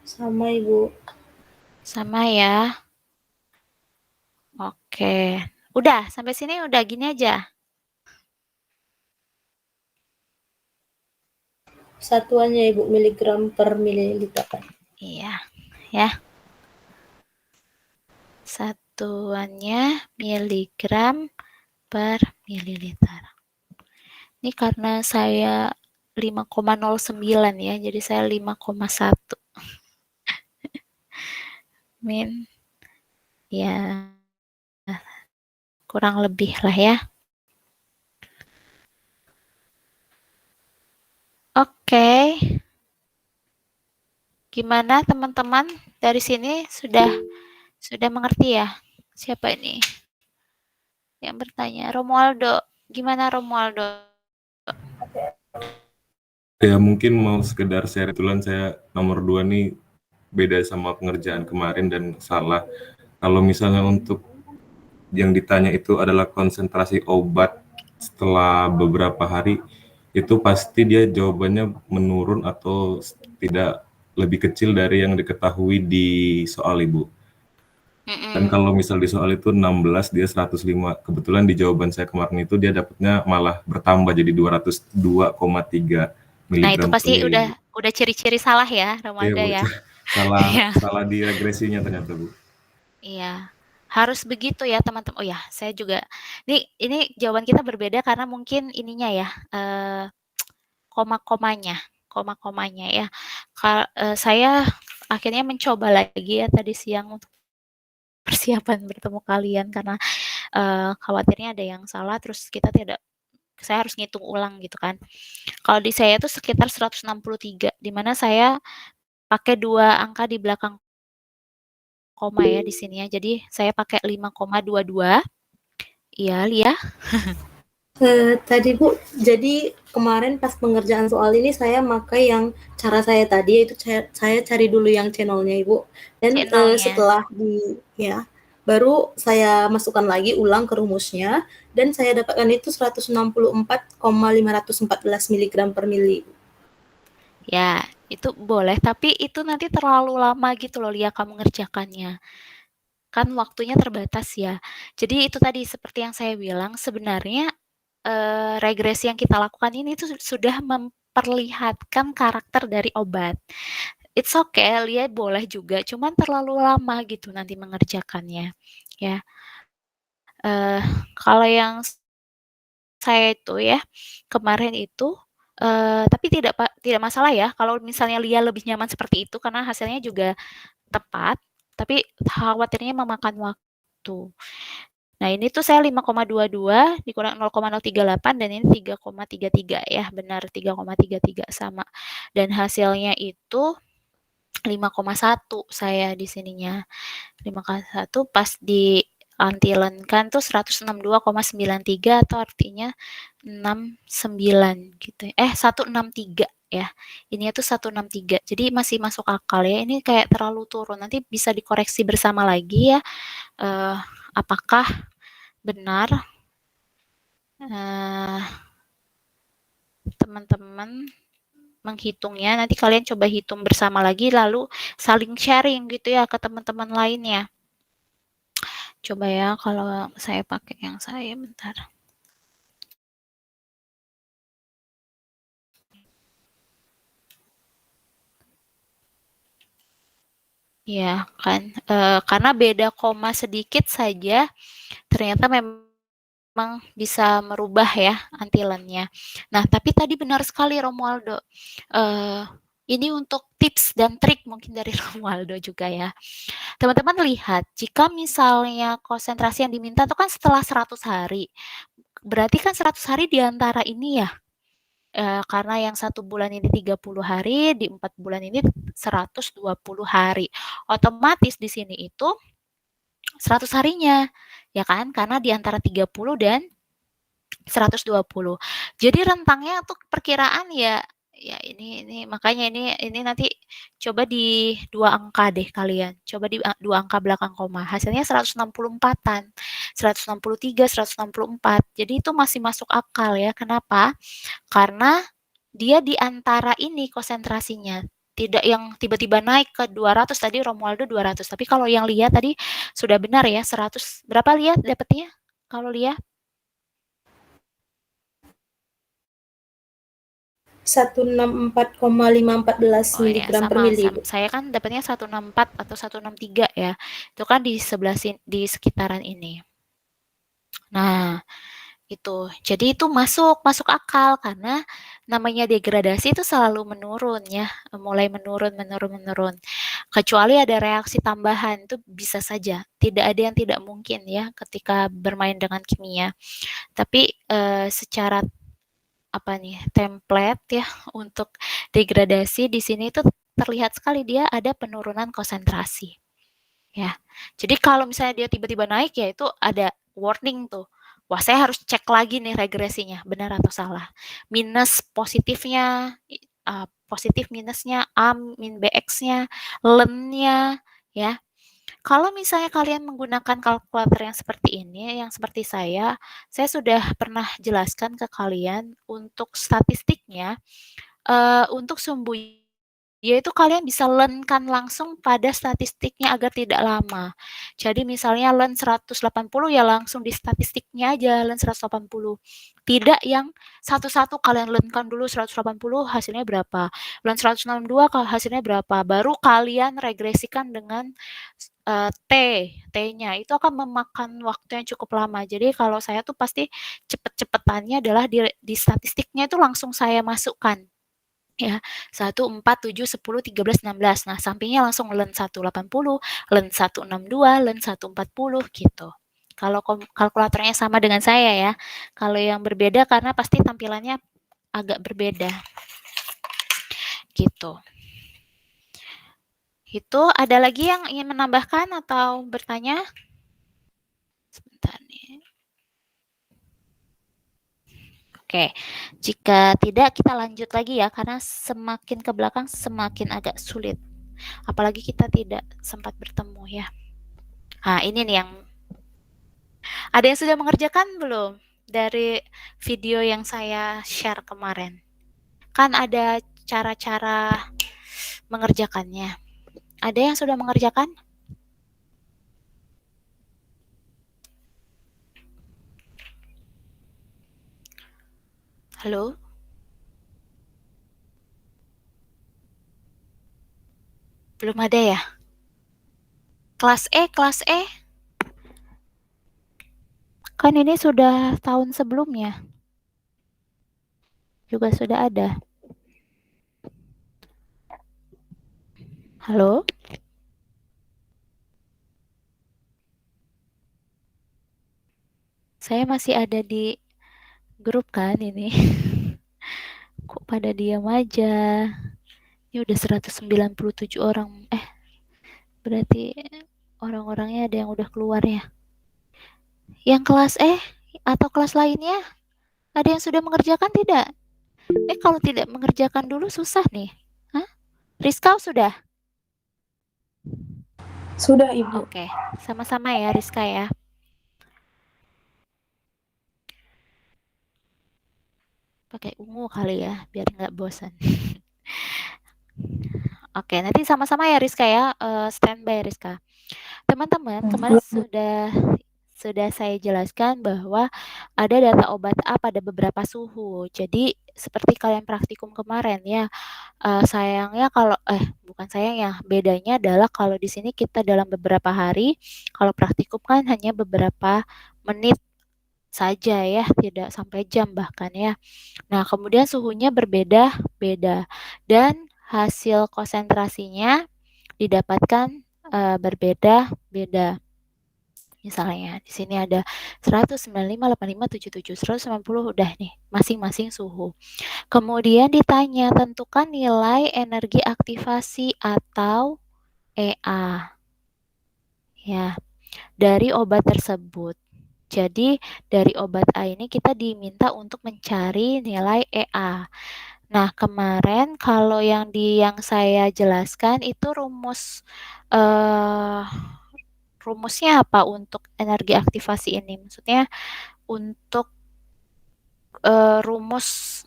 S3: Sama, Ibu.
S1: Sama ya. Oke. Udah, sampai sini udah gini aja.
S3: Satuannya Ibu, miligram per mililiter.
S1: Iya, ya. Satuannya miligram per mililiter. Ini karena saya 5,09 ya, jadi saya 5,1. Min, ya kurang lebih lah ya. Oke. Gimana teman-teman? Dari sini sudah mengerti ya? Siapa ini yang bertanya? Romualdo. Gimana Romualdo?
S2: Ya mungkin mau sekedar share, kebetulan saya nomor 2 nih beda sama pengerjaan kemarin dan salah. Kalau misalnya untuk yang ditanya itu adalah konsentrasi obat setelah beberapa hari, itu pasti dia jawabannya menurun atau tidak lebih kecil dari yang diketahui di soal Ibu. Dan kalau misal di soal itu 16, dia 105. Kebetulan di jawaban saya kemarin itu dia dapatnya malah bertambah jadi 202,3
S1: Nah, itu
S2: miligram per
S1: pasti
S2: mili.
S1: udah ciri-ciri salah ya,
S2: Iya
S1: Romualdo
S2: Bu,
S1: ya.
S2: salah
S1: Iya.
S2: salah di regresinya ternyata Bu.
S1: Iya. Harus begitu ya, teman-teman. Oh ya, saya juga ini jawaban kita berbeda karena mungkin ininya ya, koma-komanya ya. Saya akhirnya mencoba lagi ya tadi siang untuk persiapan bertemu kalian karena, khawatirnya ada yang salah terus saya harus ngitung ulang gitu kan. Kalau di saya itu sekitar 163, di mana saya pakai 2 angka di belakang koma ya di sini ya. Jadi saya pakai 5,22. Iya, Lia?
S3: Tadi Bu, jadi kemarin pas pengerjaan soal ini saya pakai yang cara saya tadi, yaitu saya cari dulu yang channelnya Ibu, dan
S1: Channelnya.
S3: setelah baru saya masukkan lagi ulang ke rumusnya, dan saya dapatkan itu 164,514 miligram per mili.
S1: Ya, itu boleh, tapi itu nanti terlalu lama gitu loh Lia kamu ngerjakannya. Kan waktunya terbatas ya. Jadi itu tadi seperti yang saya bilang sebenarnya regresi yang kita lakukan ini tuh sudah memperlihatkan karakter dari obat. It's okay, Lia boleh juga, cuman terlalu lama gitu nanti mengerjakannya, ya. Kalau yang saya itu ya, kemarin itu, tapi tidak masalah ya kalau misalnya Lia lebih nyaman seperti itu karena hasilnya juga tepat, tapi khawatirnya memakan waktu. Nah, ini tuh saya 5,22 dikurang 0,038 dan ini 3,33 ya, benar 3,33 sama. Dan hasilnya itu 5,1 saya di sininya. 5,1 pas diantilenkan tuh 162,93 atau artinya 69 gitu. 163 ya. Ini tuh 163. Jadi masih masuk akal ya. Ini kayak terlalu turun. Nanti bisa dikoreksi bersama lagi ya. Apakah benar teman-teman menghitungnya, nanti kalian coba hitung bersama lagi lalu saling sharing gitu ya ke teman-teman lainnya. Coba ya kalau saya pakai yang saya bentar. Ya kan, karena beda koma sedikit saja ternyata memang bisa merubah ya antilennya. Nah, tapi tadi benar sekali Romualdo. Ini untuk tips dan trik mungkin dari Romualdo juga ya. Teman-teman lihat, jika misalnya konsentrasi yang diminta itu kan setelah 100 hari. Berarti kan 100 hari di antara ini ya. Karena yang 1 bulan ini 30 hari, di 4 bulan ini 120 hari. Otomatis di sini itu 100 harinya, ya kan? Karena di antara 30 dan 120. Jadi rentangnya tuh perkiraan ya ini makanya ini nanti coba di 2 angka deh kalian. Coba di 2 angka belakang koma. Hasilnya 164-an. 163, 164. Jadi itu masih masuk akal ya. Kenapa? Karena dia di antara ini konsentrasinya. tidak yang tiba-tiba naik ke 200 tadi Romualdo 200, tapi kalau yang Lia tadi sudah benar ya 100. Berapa Lia dapatnya? Kalau Lia?
S3: 164,514
S1: Oh iya,
S3: miligram per
S1: sama.
S3: mili, Bu.
S1: Saya kan dapatnya 164 atau 163 ya. Itu kan di sebelah di sekitaran ini. Nah, itu. Jadi itu masuk akal karena namanya degradasi itu selalu menurun ya, mulai menurun. Kecuali ada reaksi tambahan itu bisa saja. Tidak ada yang tidak mungkin ya ketika bermain dengan kimia. Tapi secara apa nih template ya untuk degradasi di sini itu terlihat sekali dia ada penurunan konsentrasi ya. Jadi kalau misalnya dia tiba-tiba naik ya itu ada warning tuh. Wah, saya harus cek lagi nih regresinya, benar atau salah. Minus positifnya, positif minusnya, A min BX-nya, len-nya ya. Kalau misalnya kalian menggunakan kalkulator yang seperti ini, yang seperti saya sudah pernah jelaskan ke kalian untuk statistiknya, untuk sumbu yaitu kalian bisa learn-kan langsung pada statistiknya agar tidak lama. Jadi misalnya learn 180 ya langsung di statistiknya aja learn 180. Tidak yang satu-satu kalian learn-kan dulu 180 hasilnya berapa, learn 162 hasilnya berapa, baru kalian regresikan dengan T-nya itu akan memakan waktu yang cukup lama. Jadi kalau saya tuh pasti cepet-cepetannya adalah di statistiknya itu langsung saya masukkan. Ya, 1, 4, 7, 10, 13, 16. Nah, sampingnya langsung len 180, len 162, len 140 gitu. Kalau kalkulatornya sama dengan saya ya. Kalau yang berbeda karena pasti tampilannya agak berbeda. Gitu. Itu ada lagi yang ingin menambahkan atau bertanya? Sebentar nih. Oke, jika tidak kita lanjut lagi ya, karena semakin ke belakang semakin agak sulit. Apalagi kita tidak sempat bertemu ya. Nah, ini nih yang ada yang sudah mengerjakan belum dari video yang saya share kemarin? Kan ada cara-cara mengerjakannya. Ada yang sudah mengerjakan? Halo? Belum ada ya? Kelas E. Kan ini sudah tahun sebelumnya. Juga sudah ada. Halo? Saya masih ada di grup kan ini. Kok pada diam aja? Ini udah 197 orang. Berarti orang-orangnya ada yang udah keluar ya. Yang kelas E atau kelas lainnya, ada yang sudah mengerjakan tidak? Kalau tidak mengerjakan dulu susah nih. Hah? Rizka sudah?
S7: Sudah, Ibu.
S1: Oke, sama-sama ya Rizka ya. Pakai ungu kali ya, biar nggak bosan. Oke, nanti sama-sama ya Rizka ya, standby Rizka. Teman-teman, kemarin sudah saya jelaskan bahwa ada data obat A pada beberapa suhu. Jadi seperti kalian praktikum kemarin ya, sayangnya kalau bukan sayangnya, bedanya adalah kalau di sini kita dalam beberapa hari, kalau praktikum kan hanya beberapa menit saja ya, tidak sampai jam bahkan ya. Nah, kemudian suhunya berbeda-beda dan hasil konsentrasinya didapatkan berbeda-beda. Misalnya di sini ada 195, 85, 77, 190 udah nih masing-masing suhu. Kemudian ditanya tentukan nilai energi aktivasi atau EA ya dari obat tersebut. Jadi dari obat A ini kita diminta untuk mencari nilai EA. Nah, kemarin kalau yang saya jelaskan itu rumusnya apa untuk energi aktivasi ini? Maksudnya untuk rumus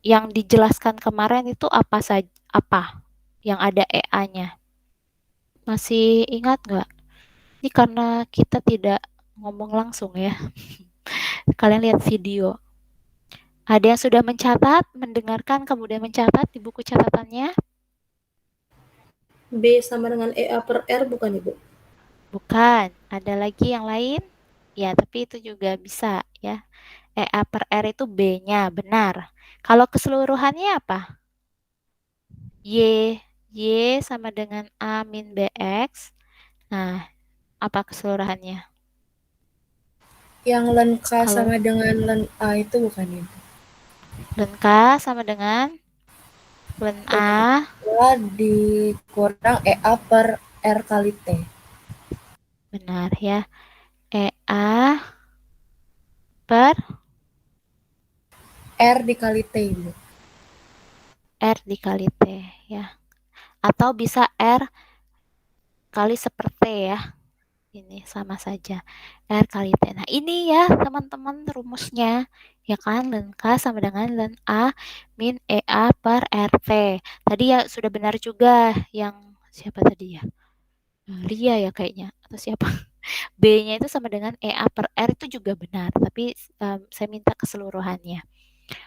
S1: yang dijelaskan kemarin itu apa? yang ada EA-nya. Masih ingat nggak? Ini karena kita tidak ngomong langsung ya. Kalian lihat video. Ada yang sudah mencatat, mendengarkan, kemudian mencatat di buku catatannya?
S3: B sama dengan EA per R bukan Ibu?
S1: Bukan. Ada lagi yang lain? Ya, tapi itu juga bisa ya. EA per R itu B-nya, benar. Kalau keseluruhannya apa? Y sama dengan A min BX. Nah, apa keseluruhannya?
S5: Yang len K
S1: Kalau
S5: sama dengan len A itu bukan Ibu?
S1: len K sama dengan len
S5: Len
S1: A.
S5: A dikurang EA per R kali T.
S1: Benar ya. EA per
S5: R dikali T Ibu.
S1: R dikali T ya. Atau bisa R kali seperti ya. Ini sama saja. R kali T. Nah, ini ya teman-teman rumusnya. Ya kan, len K sama dengan len A min EA per RT. Tadi ya sudah benar juga yang siapa tadi ya? Lia ya kayaknya. Atau siapa? B-nya itu sama dengan EA per R itu juga benar. Tapi saya minta keseluruhannya.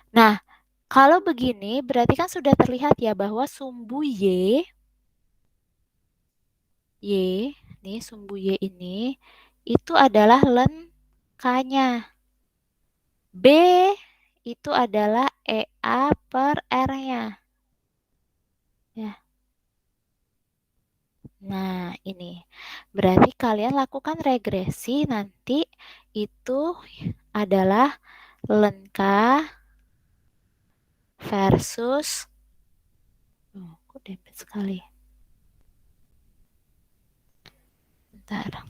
S1: Nah, kalau begini berarti kan sudah terlihat ya bahwa sumbu nih sumbu Y ini itu adalah len K-nya. B itu adalah EA per R-nya. Ya. Nah, ini. Berarti kalian lakukan regresi nanti itu adalah len K versus kok dempet sekali. Bentar.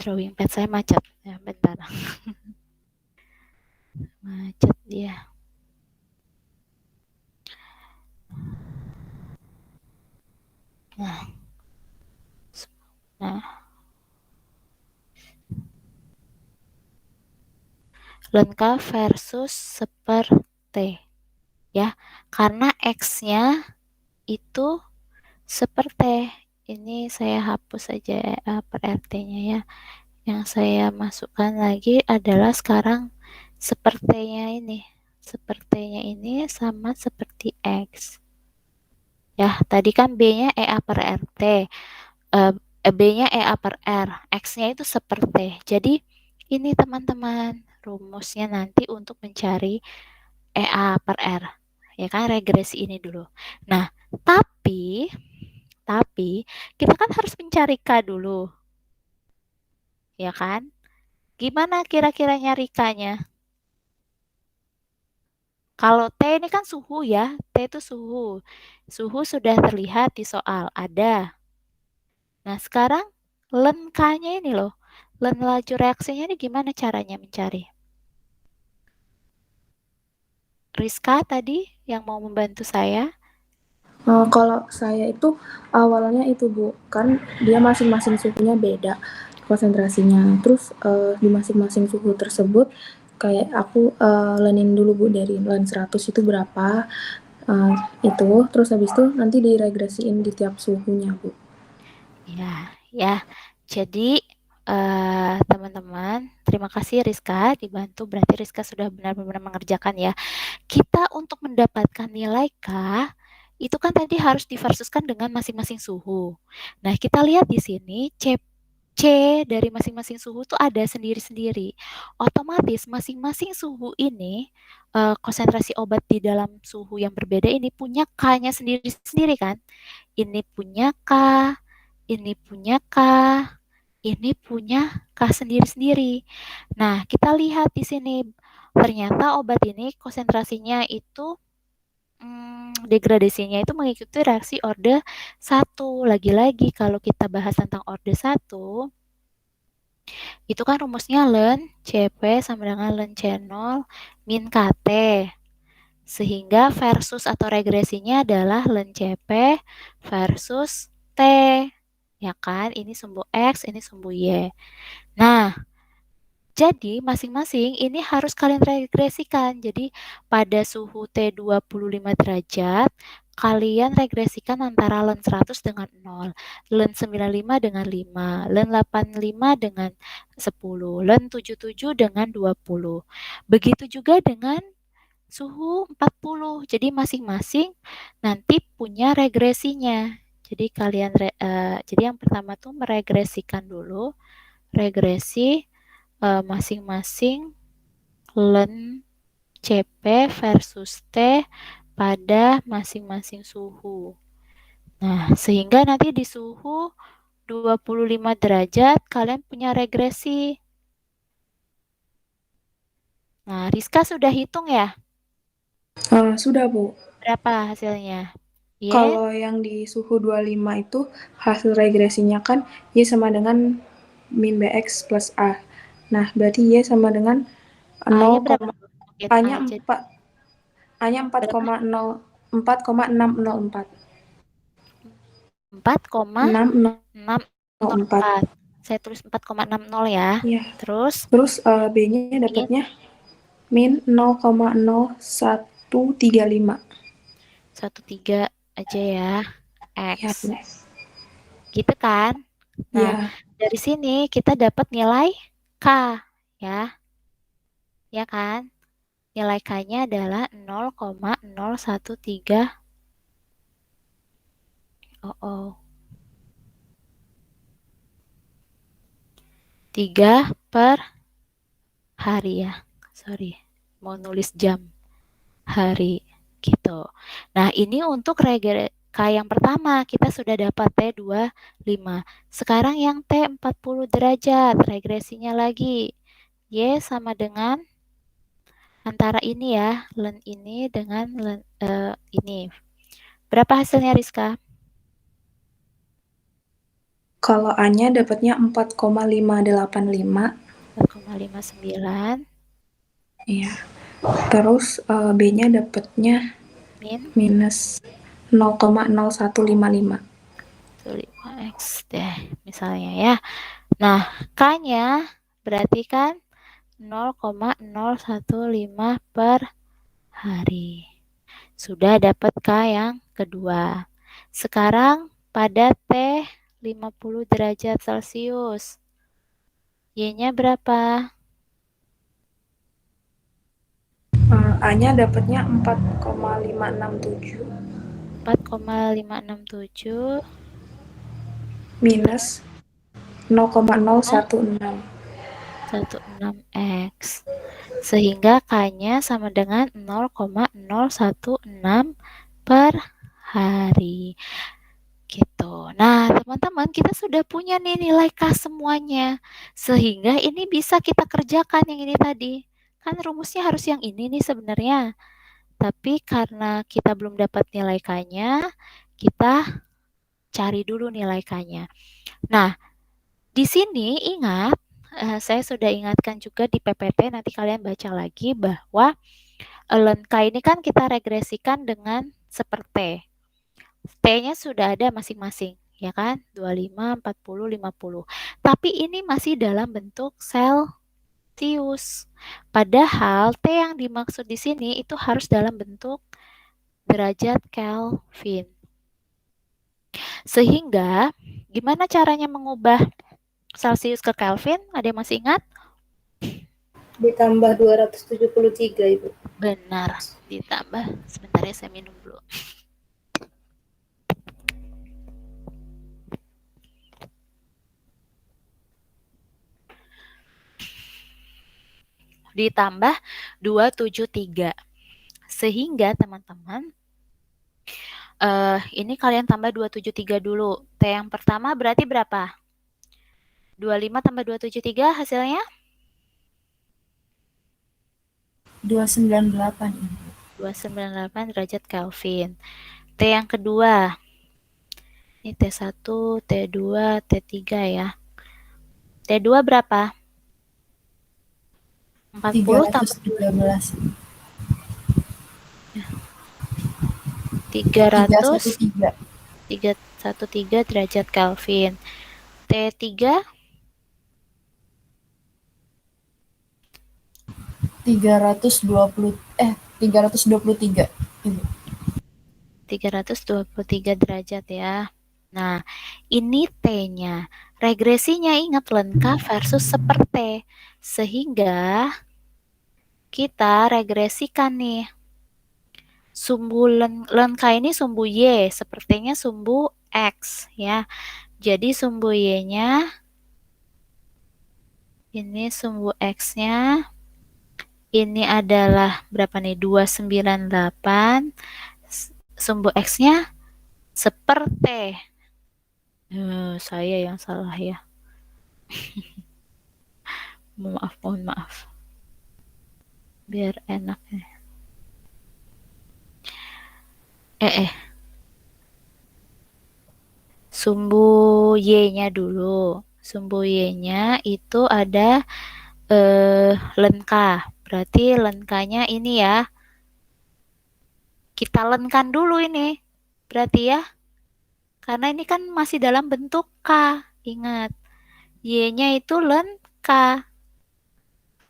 S1: Drawing pad saya macet. Ya, bentar. Macet dia. Nah. Len K versus seperti ya. Karena X-nya itu seperti. Ini saya hapus aja per RT-nya ya. Yang saya masukkan lagi adalah sekarang sepertinya ini. Sepertinya ini sama seperti X. Ya, tadi kan B-nya EA per RT. B-nya EA per R. X-nya itu seperti. Jadi ini teman-teman rumusnya nanti untuk mencari EA per R. Ya kan, regresi ini dulu. Nah, tapi kita kan harus mencari K dulu. Ya kan? Gimana kira-kira nyari K-nya? Kalau T ini kan suhu ya. T itu suhu. Suhu sudah terlihat di soal. Ada. Nah, sekarang len K-nya ini loh. Len laju reaksinya ini gimana caranya mencari? Rizka tadi yang mau membantu saya.
S8: Kalau saya itu awalnya itu Bu, kan dia masing-masing suhunya beda konsentrasinya. Terus di masing-masing suhu tersebut kayak aku lenin dulu Bu dari len 100 itu berapa itu. Terus habis itu nanti diregresiin di tiap suhunya Bu.
S1: Ya. Jadi teman-teman, terima kasih Rizka dibantu. Berarti Rizka sudah benar-benar mengerjakan ya. Kita untuk mendapatkan nilai K itu kan tadi harus diversuskan dengan masing-masing suhu. Nah, kita lihat di sini C dari masing-masing suhu itu ada sendiri-sendiri. Otomatis masing-masing suhu ini konsentrasi obat di dalam suhu yang berbeda ini punya K-nya sendiri-sendiri kan? Ini punya K, ini punya K, ini punya K sendiri-sendiri. Nah, kita lihat di sini ternyata obat ini konsentrasinya itu degradasinya itu mengikuti reaksi orde 1. Lagi-lagi kalau kita bahas tentang orde 1, itu kan rumusnya len CP sama dengan len C0 min KT. Sehingga versus atau regresinya adalah len CP versus T. Ya kan? Ini sumbu X, ini sumbu Y. Nah, Jadi masing-masing ini harus kalian regresikan. Jadi pada suhu T 25 derajat, kalian regresikan antara len 100 dengan 0, len 95 dengan 5, len 85 dengan 10, len 77 dengan 20. Begitu juga dengan suhu 40. Jadi masing-masing nanti punya regresinya. Jadi jadi yang pertama tuh meregresikan dulu, regresi masing-masing len CP versus T pada masing-masing suhu. Nah, sehingga nanti di suhu 25 derajat kalian punya regresi. Nah, Rizka sudah hitung ya?
S8: Sudah, Bu.
S1: Berapa hasilnya? Y?
S8: Kalau yang di suhu 25 itu hasil regresinya kan Y sama dengan min BX plus A. Nah, berarti Y sama dengan
S1: A-nya
S8: 0,
S1: berapa?
S8: A-nya
S1: A,
S8: 4, A-nya 4,0 4,604.
S1: 4,604. Saya tulis 4,60 ya.
S8: Iya.
S1: Terus
S8: B-nya dapatnya min 0,0135.
S1: 13 aja ya. X.
S8: Ya,
S1: Gitu kan? Nah, dari sini kita dapat nilai K ya. Ya kan? Nilai K-nya adalah 0,013. Oh. 3 per hari ya. Sorry, mau nulis jam hari gitu. Nah, ini untuk K yang pertama kita sudah dapat T25. Sekarang yang T40 derajat, regresinya lagi. Y sama dengan antara ini ya, len ini dengan ini. Berapa hasilnya, Rizka?
S8: Kalau A-nya dapatnya 4,585.
S1: 4,59.
S8: Iya. Terus B-nya dapatnya minus 0,0155.
S1: 5X deh, misalnya ya. Nah, K-nya berarti kan 0,015 per hari. Sudah dapat K yang kedua. Sekarang pada T50 derajat Celcius. Y-nya berapa?
S8: A-nya dapatnya 4,567.
S1: 4,567
S8: minus 0,016.
S1: 16X. Sehingga K-nya sama dengan 0,016 per hari. Gitu. Nah, teman-teman, kita sudah punya nih nilai K semuanya. Sehingga ini bisa kita kerjakan yang ini tadi. Kan rumusnya harus yang ini nih sebenarnya. Tapi karena kita belum dapat nilai K-nya, kita cari dulu nilai K-nya. Nah, di sini ingat, saya sudah ingatkan juga di PPT, nanti kalian baca lagi bahwa len K ini kan kita regresikan dengan seperti T-nya sudah ada masing-masing, ya kan? 25, 40, 50. Tapi ini masih dalam bentuk Celcius. Padahal T yang dimaksud di sini itu harus dalam bentuk derajat Kelvin. Sehingga, gimana caranya mengubah Celcius ke Kelvin? Ada yang masih ingat?
S3: Ditambah 273, Ibu.
S1: Benar, ditambah. Sebentar ya, saya minum dulu. Ditambah 273. Sehingga teman-teman, ini kalian tambah 273 dulu. T yang pertama berarti berapa? 25 tambah 273 hasilnya?
S5: 298.
S1: 298 derajat Kelvin. T yang kedua. Ini T1, T2, T3 ya. T2 berapa? 40 tambah
S5: 313.
S1: 313 derajat Kelvin. T3
S5: 323 Ibu.
S1: 323 derajat ya. Nah, ini T-nya. Regresinya ingat lenka versus seper-T. Sehingga kita regresikan nih. Sumbu lenka ini sumbu Y, sepertinya sumbu X ya. Jadi sumbu Y-nya ini sumbu X-nya ini adalah berapa nih? 298. Sumbu X-nya seper T. Saya yang salah ya. Mohon maaf. Biar enak ya. Sumbu Y-nya dulu. Sumbu Y-nya itu ada lenka. Berarti lenkanya ini ya. Kita lenkan dulu ini. Berarti ya. Karena ini kan masih dalam bentuk K. Ingat. Y-nya itu lenka.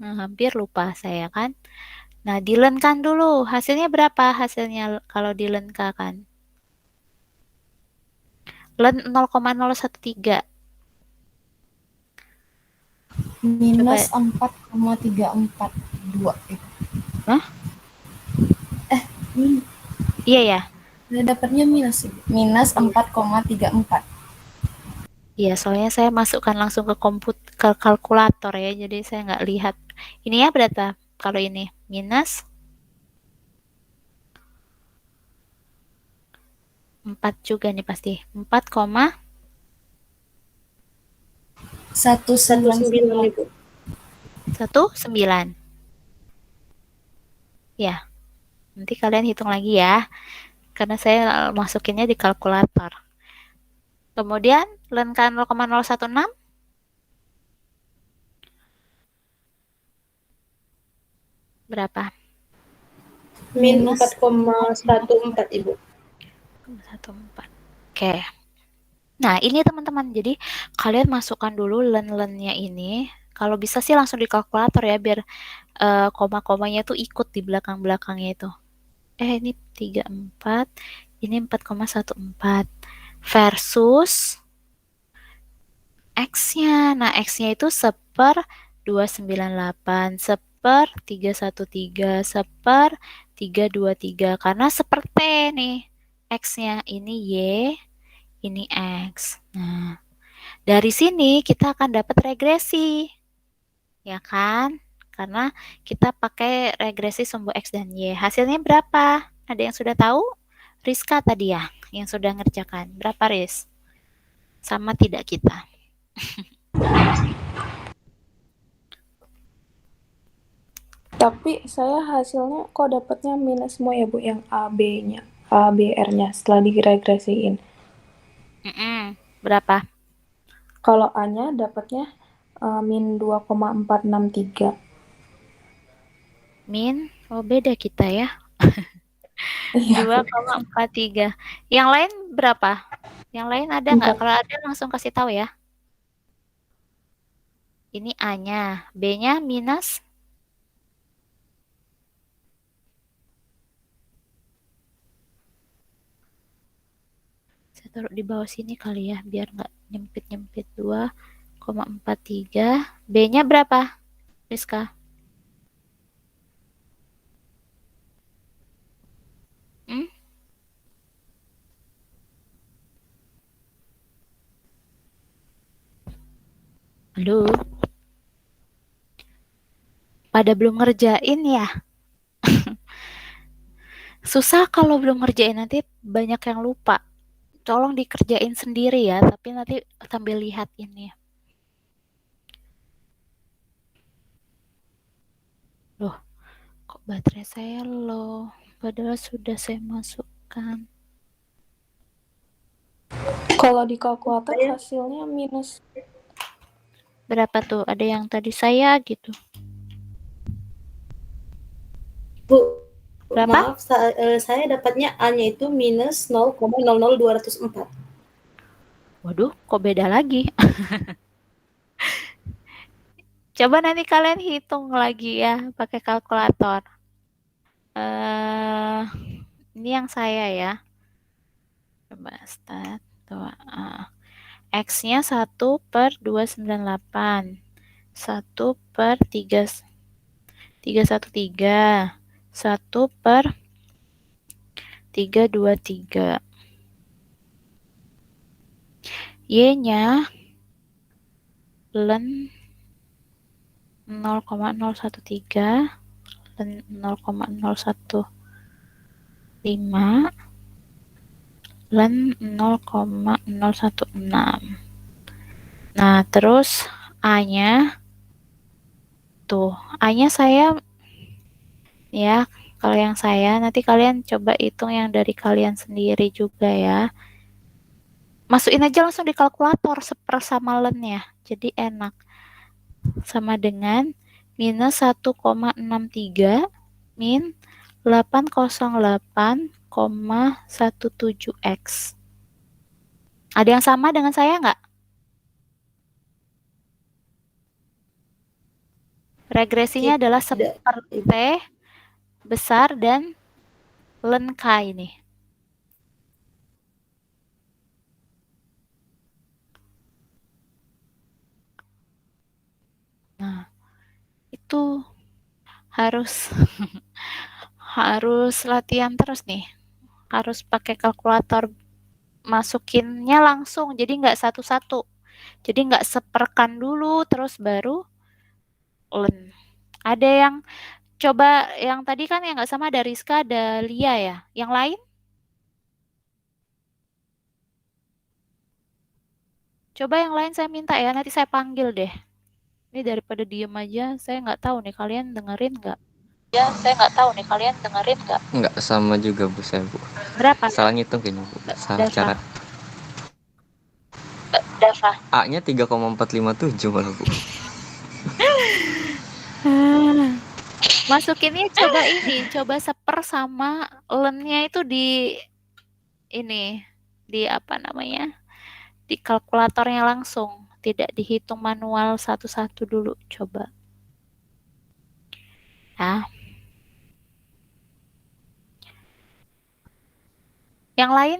S1: Nah, hampir lupa saya kan. Nah, dilenkan dulu. Hasilnya berapa hasilnya kalau dilenkakan? Len 0,013.
S5: Minus 4,342 Ibu.
S1: Hah? Iya ya.
S5: Saya dapatnya minus Ibu. Minus 4,34.
S1: Iya, soalnya saya masukkan langsung ke kalkulator ya, jadi saya nggak lihat. Ini ya berapa? Kalau ini minus 4 juga nih pasti.
S3: 19 Ibu.
S1: 4,19. Ya, nanti kalian hitung lagi ya, karena saya masukinnya di kalkulator. Kemudian lenkan 0,016. Berapa?
S3: Min 4,14 Ibu.
S1: 14. Oke. Nah, ini teman-teman. Jadi, kalian masukkan dulu len-lennya ini. Kalau bisa sih langsung di kalkulator ya, biar koma-komanya tuh ikut di belakang-belakangnya itu. Ini 34, ini 4,14. Versus X-nya. Nah, X-nya itu seper 298, seper 313, seper 323. Karena seperti nih. X-nya ini Y, ini X. Nah, dari sini kita akan dapat regresi. Ya kan? Karena kita pakai regresi sumbu X dan Y. Hasilnya berapa? Ada yang sudah tahu? Rizka tadi ya, yang sudah ngerjakan. Berapa, Riz? Sama tidak kita?
S8: Tapi saya hasilnya kok dapatnya minus semua ya Bu, yang A, B-nya, A, B, R-nya setelah diregresiin.
S1: Berapa?
S8: Kalau A-nya dapatnya min 2,463.
S1: Min, beda kita ya.
S8: Iya.
S1: 2,43. Yang lain berapa? Yang lain ada nggak? Kalau ada langsung kasih tahu ya. Ini A-nya, B-nya minus. Saya taruh di bawah sini kali ya, biar nggak nyempit-nyempit. 2,43. B-nya berapa, Rizka? Halo? Pada belum ngerjain ya? Susah kalau belum ngerjain, nanti banyak yang lupa. Tolong dikerjain sendiri ya, tapi nanti sambil lihat ini. Loh, kok baterai saya low? Padahal sudah saya masukkan.
S8: Kalau di kalkulator hasilnya minus.
S1: Berapa tuh? Ada yang tadi saya gitu.
S3: Bu,
S1: berapa?
S3: Maaf, saya dapatnya A-nya itu minus 0,00204.
S1: Waduh, kok beda lagi? Coba nanti kalian hitung lagi ya pakai kalkulator. Ini yang saya ya. Coba start. X-nya 1/298. 1/313. 1/323. Y-nya len 0,013, len 0,015, len 0,016. Nah, terus A-nya tuh, A-nya saya ya, kalau yang saya nanti kalian coba hitung yang dari kalian sendiri juga ya. Masukin aja langsung di kalkulator sama lennya. Jadi enak. Sama dengan minus 1,63 min 808,17 X. Ada yang sama dengan saya nggak? Regresinya adalah
S3: Tidak.
S1: seperti T besar dan len K ini. Nah, itu harus harus latihan terus nih. Harus pakai kalkulator, masukinnya langsung, jadi nggak satu-satu. Jadi nggak seperkan dulu, terus baru len. Ada yang coba yang tadi kan yang nggak sama, ada Rizka, ada Lia ya. Yang lain? Coba yang lain saya minta ya, nanti saya panggil deh. Ini daripada diem aja, saya nggak tahu nih kalian dengerin nggak? Ya, saya nggak tahu nih kalian dengerin nggak?
S6: Nggak sama juga Bu saya Bu.
S1: Berapa?
S6: Salah ngitung kayaknya Bu. Salah
S1: Dava.
S6: cara.
S1: Dava.
S6: A-nya 3,457 malah Bu.
S1: Masukinnya coba ini, coba seper sama lennya itu di ini, di apa namanya, di kalkulatornya langsung, tidak dihitung manual satu-satu dulu, coba. Nah, yang lain,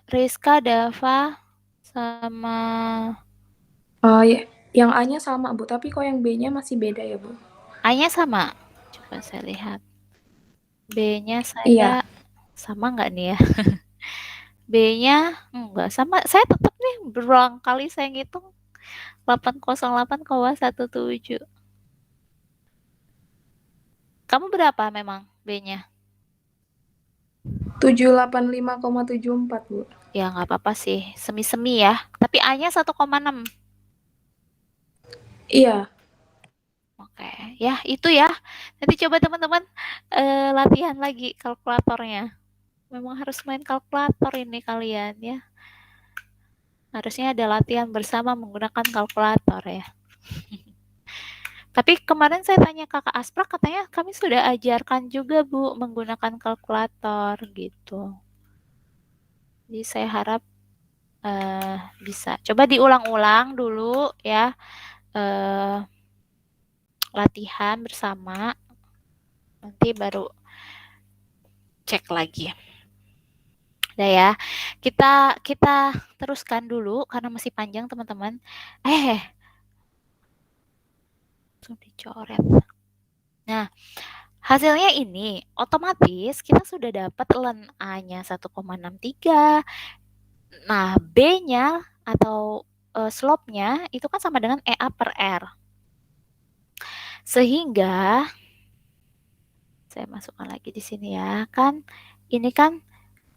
S1: Rizka, Dava, sama
S8: Ya, yang A-nya sama, Bu, tapi kok yang B-nya masih beda ya, Bu?
S1: A-nya sama. Coba saya lihat. B-nya saya
S8: Iya.
S1: sama nggak nih ya? B-nya enggak sama. Saya tetap nih berulang kali saya ngitung 808,17. Kamu berapa memang B-nya?
S8: 785,74, Bu.
S1: Ya nggak apa-apa sih, semi-semi ya. Tapi A-nya 1,6.
S8: Iya.
S1: Oke, ya itu ya. Nanti coba teman-teman latihan lagi kalkulatornya. Memang harus main kalkulator ini kalian ya. Harusnya ada latihan bersama menggunakan kalkulator ya. Tapi kemarin saya tanya Kakak Aspra, katanya kami sudah ajarkan juga Bu menggunakan kalkulator gitu. Jadi saya harap bisa. Coba diulang-ulang dulu ya. Latihan bersama. Nanti baru cek lagi. Udah ya. Kita teruskan dulu karena masih panjang teman-teman. Langsung dicoret. Nah, hasilnya ini otomatis kita sudah dapat len A-nya 1,63. Nah, B-nya atau slope-nya itu kan sama dengan EA per R. Sehingga saya masukkan lagi di sini ya, kan ini kan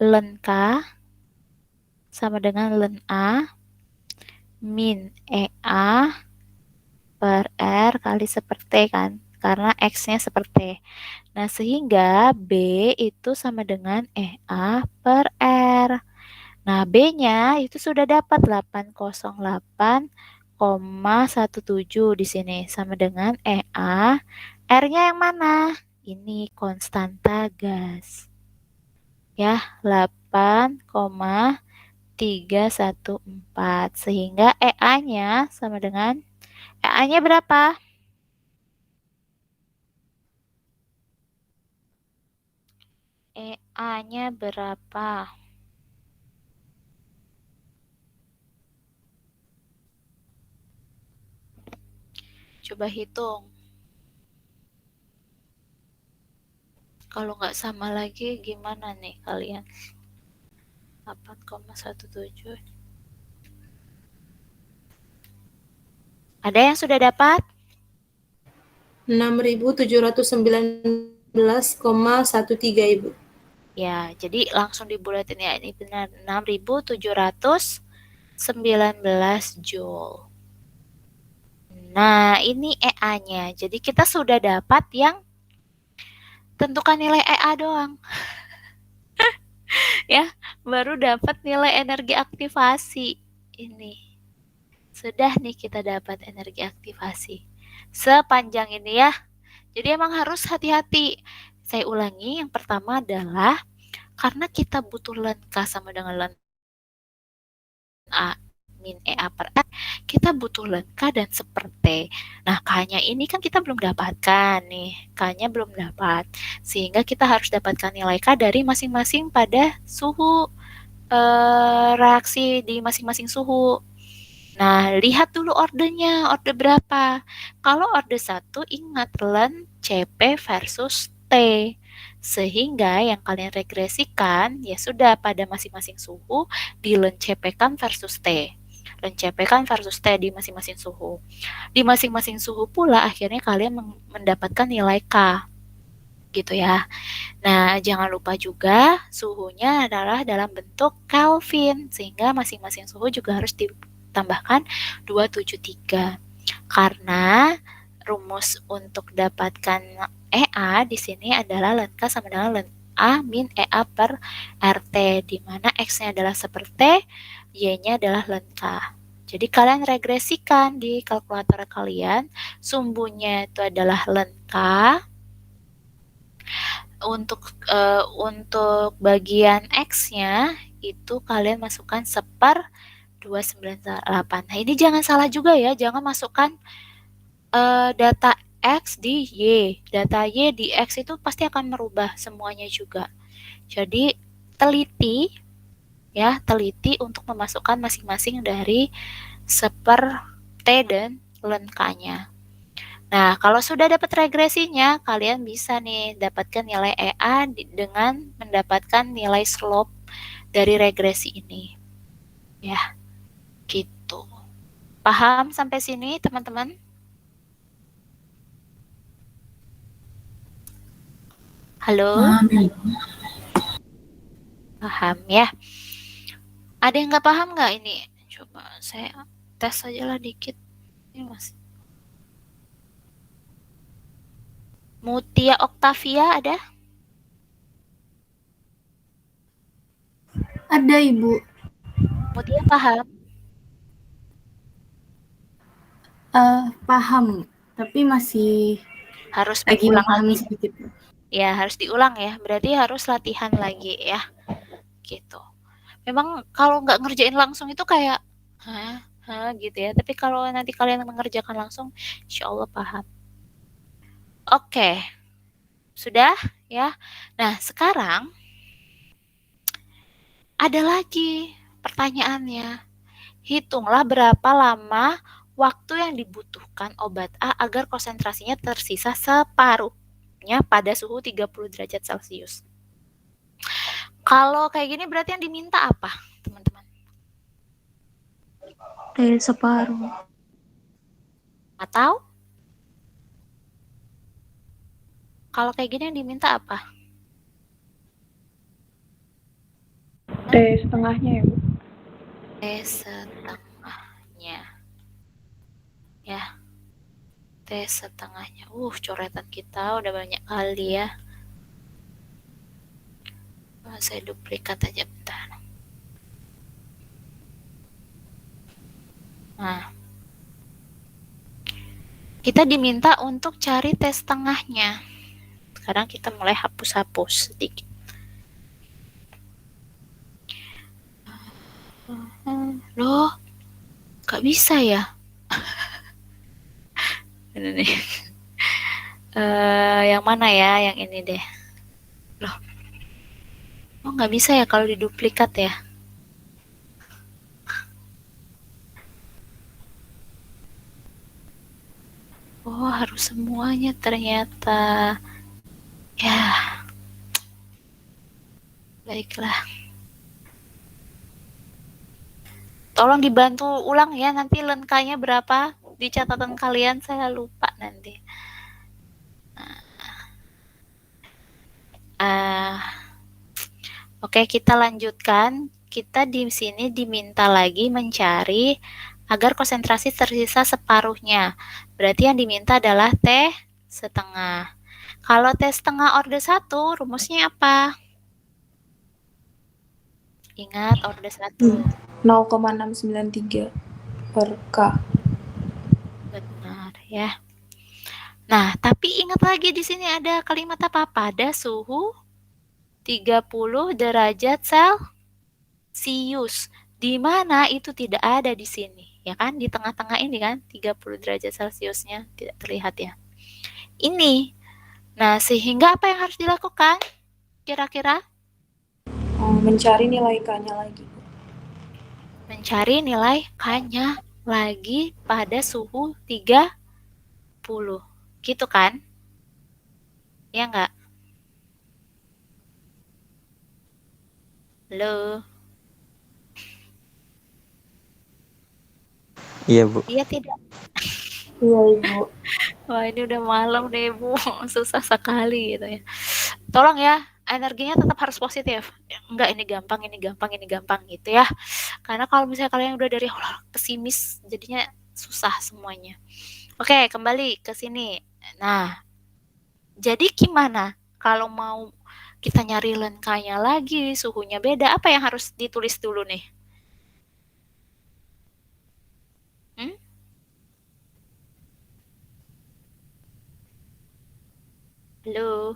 S1: len K sama dengan len A min EA per R kali seperti kan, karena X-nya seperti. Nah, sehingga B itu sama dengan EA per R. Nah, B-nya itu sudah dapat 808,17 di sini sama dengan EA. R-nya yang mana? Ini konstanta gas. Ya, 8,314 sehingga EA-nya sama dengan EA-nya berapa? EA-nya berapa? Coba hitung. Kalau nggak sama lagi gimana nih kalian? 8,17. Ada yang sudah dapat?
S3: 6.719,13 Ibu.
S1: Ya, jadi langsung dibulatin ya. Ini benar 6.719 Joule. Nah, ini EA-nya. Jadi kita sudah dapat yang tentukan nilai EA doang. Ya, baru dapat nilai energi aktivasi. Ini. Sudah nih kita dapat energi aktivasi. Sepanjang ini ya. Jadi emang harus hati-hati. Saya ulangi, yang pertama adalah karena kita butuh len K sama dengan len A min EA per F, kita butuh len K dan seper T. Nah, K-nya ini kan kita belum dapatkan nih. K-nya belum dapat. Sehingga kita harus dapatkan nilai K dari masing-masing pada suhu reaksi di masing-masing suhu. Nah, lihat dulu ordernya, order berapa. Kalau order 1, ingat len CP versus T. Sehingga yang kalian regresikan, ya sudah pada masing-masing suhu, di len CP kan versus T. Len CP kan versus T di masing-masing suhu. Di masing-masing suhu pula akhirnya kalian mendapatkan nilai K. Gitu ya. Nah, jangan lupa juga suhunya adalah dalam bentuk Kelvin, sehingga masing-masing suhu juga harus ditambahkan 273. Karena rumus untuk dapatkan EA di sini adalah len K sama dengan len A min EA per RT, di mana X-nya adalah seperti, Y-nya adalah len K. Jadi kalian regresikan di kalkulator kalian, sumbunya itu adalah len K. Untuk bagian X-nya itu kalian masukkan seper 298. Nah, ini jangan salah juga ya, jangan masukkan data X di Y. Data Y di X itu pasti akan merubah semuanya juga. Jadi teliti ya, teliti untuk memasukkan masing-masing dari seper T dan len K-nya. Nah, kalau sudah dapat regresinya, kalian bisa nih dapatkan nilai EA dengan mendapatkan nilai slope dari regresi ini. Ya, gitu. Paham sampai sini, teman-teman? Halo? Paham ya? Ada yang nggak paham nggak ini? Coba saya tes aja lah dikit. Ini masih. Mutia Octavia ada?
S7: Ada, Ibu.
S1: Mutia paham?
S7: Paham, tapi masih
S1: Harus
S7: lagi
S1: diulang
S7: memahami
S1: lagi.
S7: sedikit.
S1: Ya, harus diulang ya. Berarti harus latihan lagi ya. Gitu. Memang kalau nggak ngerjain langsung itu kayak, gitu ya. Tapi kalau nanti kalian mengerjakan langsung, insya Allah paham. Oke. Sudah ya. Nah, sekarang ada lagi pertanyaannya. Hitunglah berapa lama waktu yang dibutuhkan obat A agar konsentrasinya tersisa separuhnya pada suhu 30 derajat Celcius. Kalau kayak gini berarti yang diminta apa, teman-teman?
S4: Separuh.
S1: Atau kalau kayak gini yang diminta apa?
S8: T setengahnya ya, Bu.
S1: T setengahnya. Ya. T setengahnya. Coretan kita udah banyak kali ya. Saya duplikat aja bentar. Nah. Kita diminta untuk cari T setengahnya. Sekarang kita mulai hapus-hapus sedikit. Loh, gak bisa ya? nih. Yang mana ya? Yang ini deh. Loh. Oh, nggak bisa ya kalau diduplikat ya? Oh, harus semuanya ternyata. Ya. Baiklah. Tolong dibantu ulang ya, nanti lenkanya berapa di catatan kalian, saya lupa nanti. Oke, kita lanjutkan. Kita di sini diminta lagi mencari agar konsentrasi tersisa separuhnya. Berarti yang diminta adalah T setengah. Kalau T setengah orde 1, rumusnya apa? Ingat orde 1.
S8: 0,693 per K.
S1: Benar ya. Nah, tapi ingat lagi di sini ada kalimat apa? Pada suhu 30 derajat Celcius. Di mana itu tidak ada di sini, ya kan? Di tengah-tengah ini kan 30 derajat Celciusnya tidak terlihat ya. Ini. Nah, sehingga apa yang harus dilakukan? Kira-kira?
S8: Mencari nilai K-nya lagi.
S1: Mencari nilai K-nya lagi pada suhu 30. Gitu kan? Ya enggak? Halo?
S6: Iya, Bu.
S1: Iya tidak?
S3: Iya, Ibu.
S1: Wah, ini udah malam deh, Bu. Susah sekali gitu ya. Tolong ya, energinya tetap harus positif. Enggak, ini gampang, ini gampang, ini gampang gitu ya. Karena kalau misalnya kalian udah dari pesimis, jadinya susah semuanya. Oke, kembali ke sini. Nah, jadi gimana kalau mau kita nyari lenkanya lagi, suhunya beda, apa yang harus ditulis dulu nih? Halo?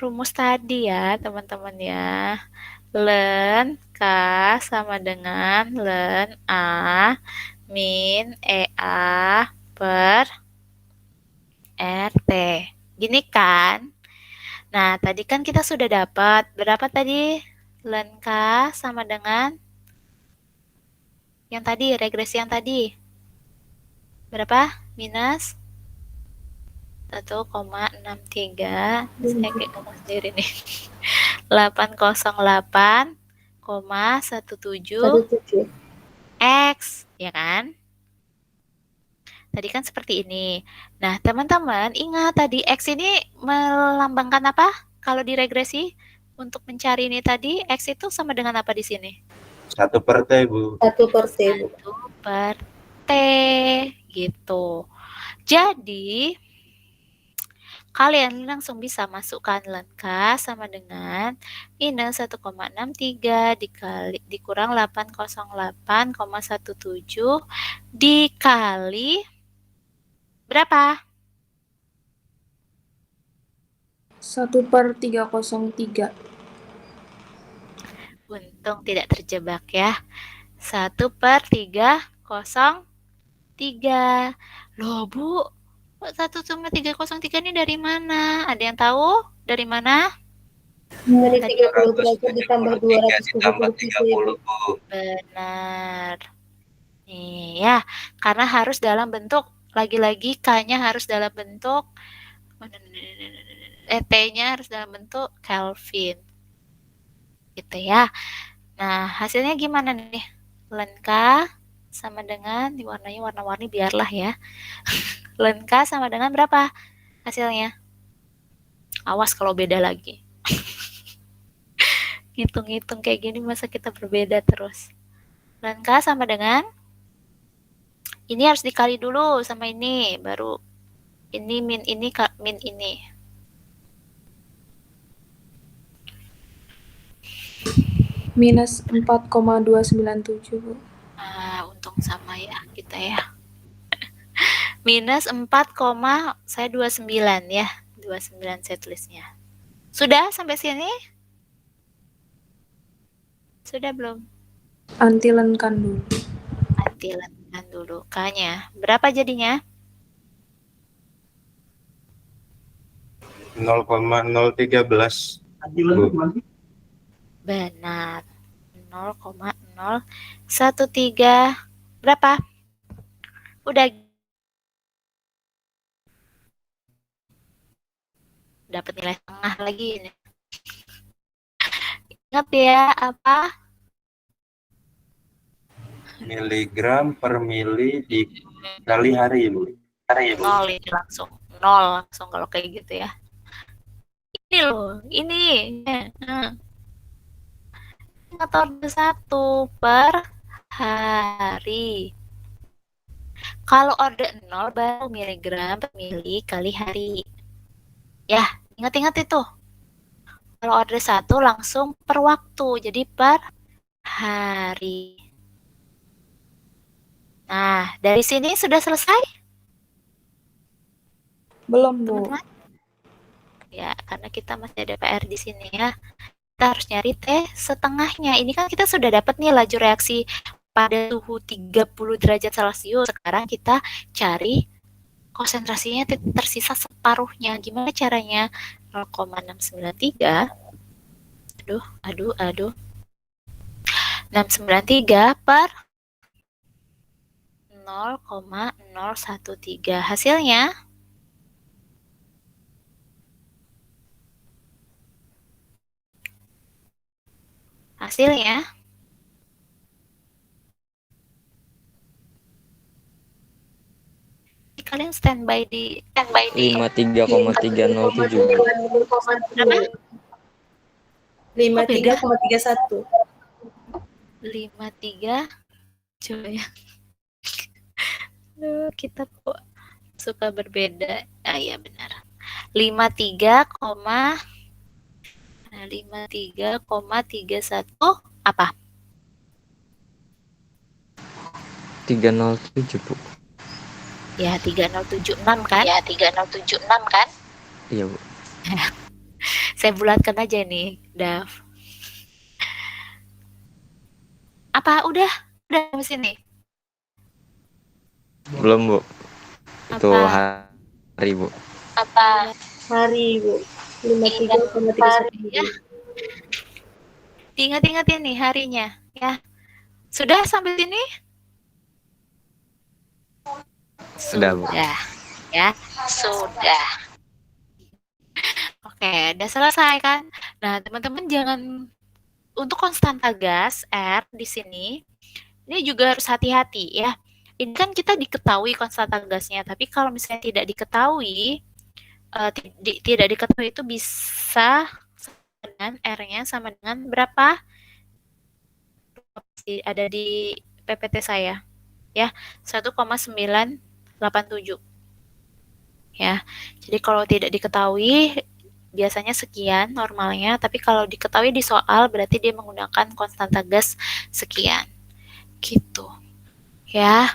S1: Rumus tadi ya, teman-teman ya. Len K sama dengan len A min EA per RT. Gini kan? Nah, tadi kan kita sudah dapat berapa tadi? Len K sama dengan yang tadi, regresi yang tadi. Berapa? Minus 1,63. Saya kayak ngomong sendiri nih. 808,17 X, ya kan? Tadi kan seperti ini. Nah, teman-teman, ingat tadi X ini melambangkan apa? Kalau diregresi, untuk mencari ini tadi, X itu sama dengan apa di sini?
S2: 1 per T, Bu.
S3: 1 per T, Bu.
S1: 1 per T, gitu. Jadi, kalian langsung bisa masukkan len K sama dengan minus 1,63 dikurang 808,17 dikali berapa?
S8: 1/303.
S1: Untung tidak terjebak ya. 1/303. Loh, Bu, 1,303 ini dari mana? Ada yang tahu? Dari mana?
S3: Dari
S1: Tadi
S3: 30 derajat ditambah 270, Bu.
S1: benar. Nih ya, karena harus dalam bentuk, lagi-lagi K-nya harus dalam bentuk, T-nya harus dalam bentuk Kelvin. Gitu ya. Nah, hasilnya gimana nih? Len K sama dengan, diwarnanya warna-warni biarlah ya. Len K sama dengan berapa hasilnya? Awas kalau beda lagi. Ngitung-ngitung kayak gini masa kita berbeda terus. Len K sama dengan, ini harus dikali dulu sama ini, baru ini min ini min ini.
S8: Minus 4,297, Bu.
S1: Untung sama ya kita ya. Minus 4,29 ya. 29 saya tulisnya. Sudah sampai sini? Sudah belum?
S8: Anti lenkan dulu.
S1: Anti lenkan. Tahan dulu. K-nya. Berapa jadinya?
S2: 0,013. Bu.
S1: Benar. 0,013. Berapa? Udah dapat nilai setengah lagi ini. Ingat ya, apa?
S2: Miligram per mili dikali hari, Bu.
S1: Nol ini langsung. Nol langsung kalau kayak gitu ya. Ini loh, ini. Nah, ingat order 1 per hari. Kalau order 0 baru miligram per mili kali hari. Ya, ingat-ingat itu. Kalau order 1 langsung per waktu, jadi per hari. Nah, dari sini sudah selesai,
S8: Belum, Bu.
S1: teman-teman? Ya, karena kita masih ada PR di sini ya. Kita harus nyari T setengahnya. Ini kan kita sudah dapat nih laju reaksi pada suhu 30 derajat Celcius. Sekarang kita cari konsentrasinya tersisa separuhnya. Gimana caranya? 0,693. Aduh. 693 per 0,013. Hasilnya kalian standby di
S6: 53,307.
S1: berapa?
S3: 53,31.
S1: 53 coba ya. Aduh, kita kok suka berbeda. Ah ya benar. 53,31 apa?
S6: 307, Bu.
S1: Ya 3076 kan?
S6: Iya, Bu.
S1: Saya bulatkan aja nih, Dav. Apa udah di sini?
S6: Belum, Bu. Itu
S1: Apa?
S6: hari, Bu.
S3: Hari, Bu. 53,31.
S1: Ya. Diingat-ingat ya nih harinya, ya. Sudah sampai sini?
S6: Sudah, Bu.
S1: Ya, sudah. Oke, udah selesai kan? Nah, teman-teman jangan untuk konstanta gas R di sini, ini juga harus hati-hati ya. Ini kan kita diketahui konstanta gasnya, tapi kalau misalnya tidak diketahui itu bisa dengan R-nya sama dengan berapa? Ada di PPT saya ya, 1,987 ya. Jadi kalau tidak diketahui biasanya sekian normalnya, tapi kalau diketahui di soal berarti dia menggunakan konstanta gas sekian gitu ya.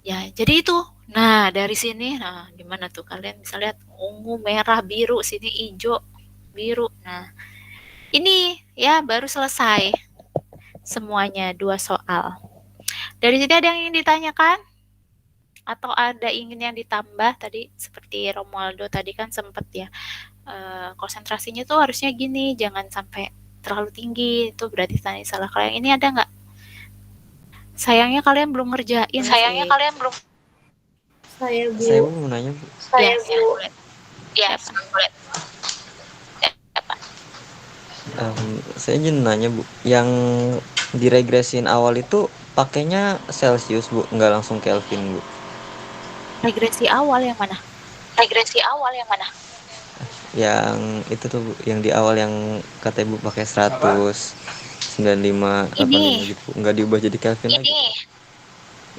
S1: Jadi itu. Nah, dari sini, nah gimana tuh kalian bisa lihat ungu, merah, biru, sini hijau, biru. Nah, ini ya baru selesai semuanya 2 soal. Dari sini ada yang ingin ditanyakan? Atau ada ingin yang ditambah tadi seperti Romualdo tadi kan sempat ya, konsentrasinya tuh harusnya gini, jangan sampai terlalu tinggi, itu berarti tadi salah. Kalian ini ada nggak? Sayangnya kalian belum ngerjain.
S3: Saya, Bu.
S6: Saya mau nanya, Bu.
S1: Ya, boleh.
S6: Saya izin nanya, Bu. Yang diregresin awal itu pakainya Celsius, Bu, nggak langsung Kelvin, Bu.
S1: Regresi awal yang mana?
S6: Yang itu tuh, Bu, yang di awal yang kata Ibu pakai 195, 85 gitu, nggak diubah jadi Kelvin lagi.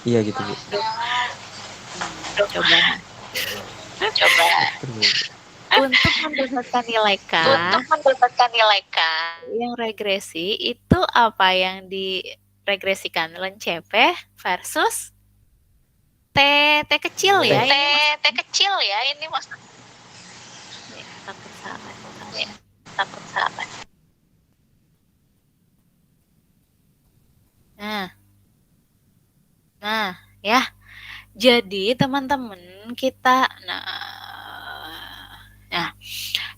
S6: Iya gitu, Bu.
S1: Coba. Untuk mendapatkan nilai K, yang regresi itu apa yang diregresikan? Ln CP versus T kecil ya. Ini maksudnya. Takut sahabat. Nah, Jadi teman-teman kita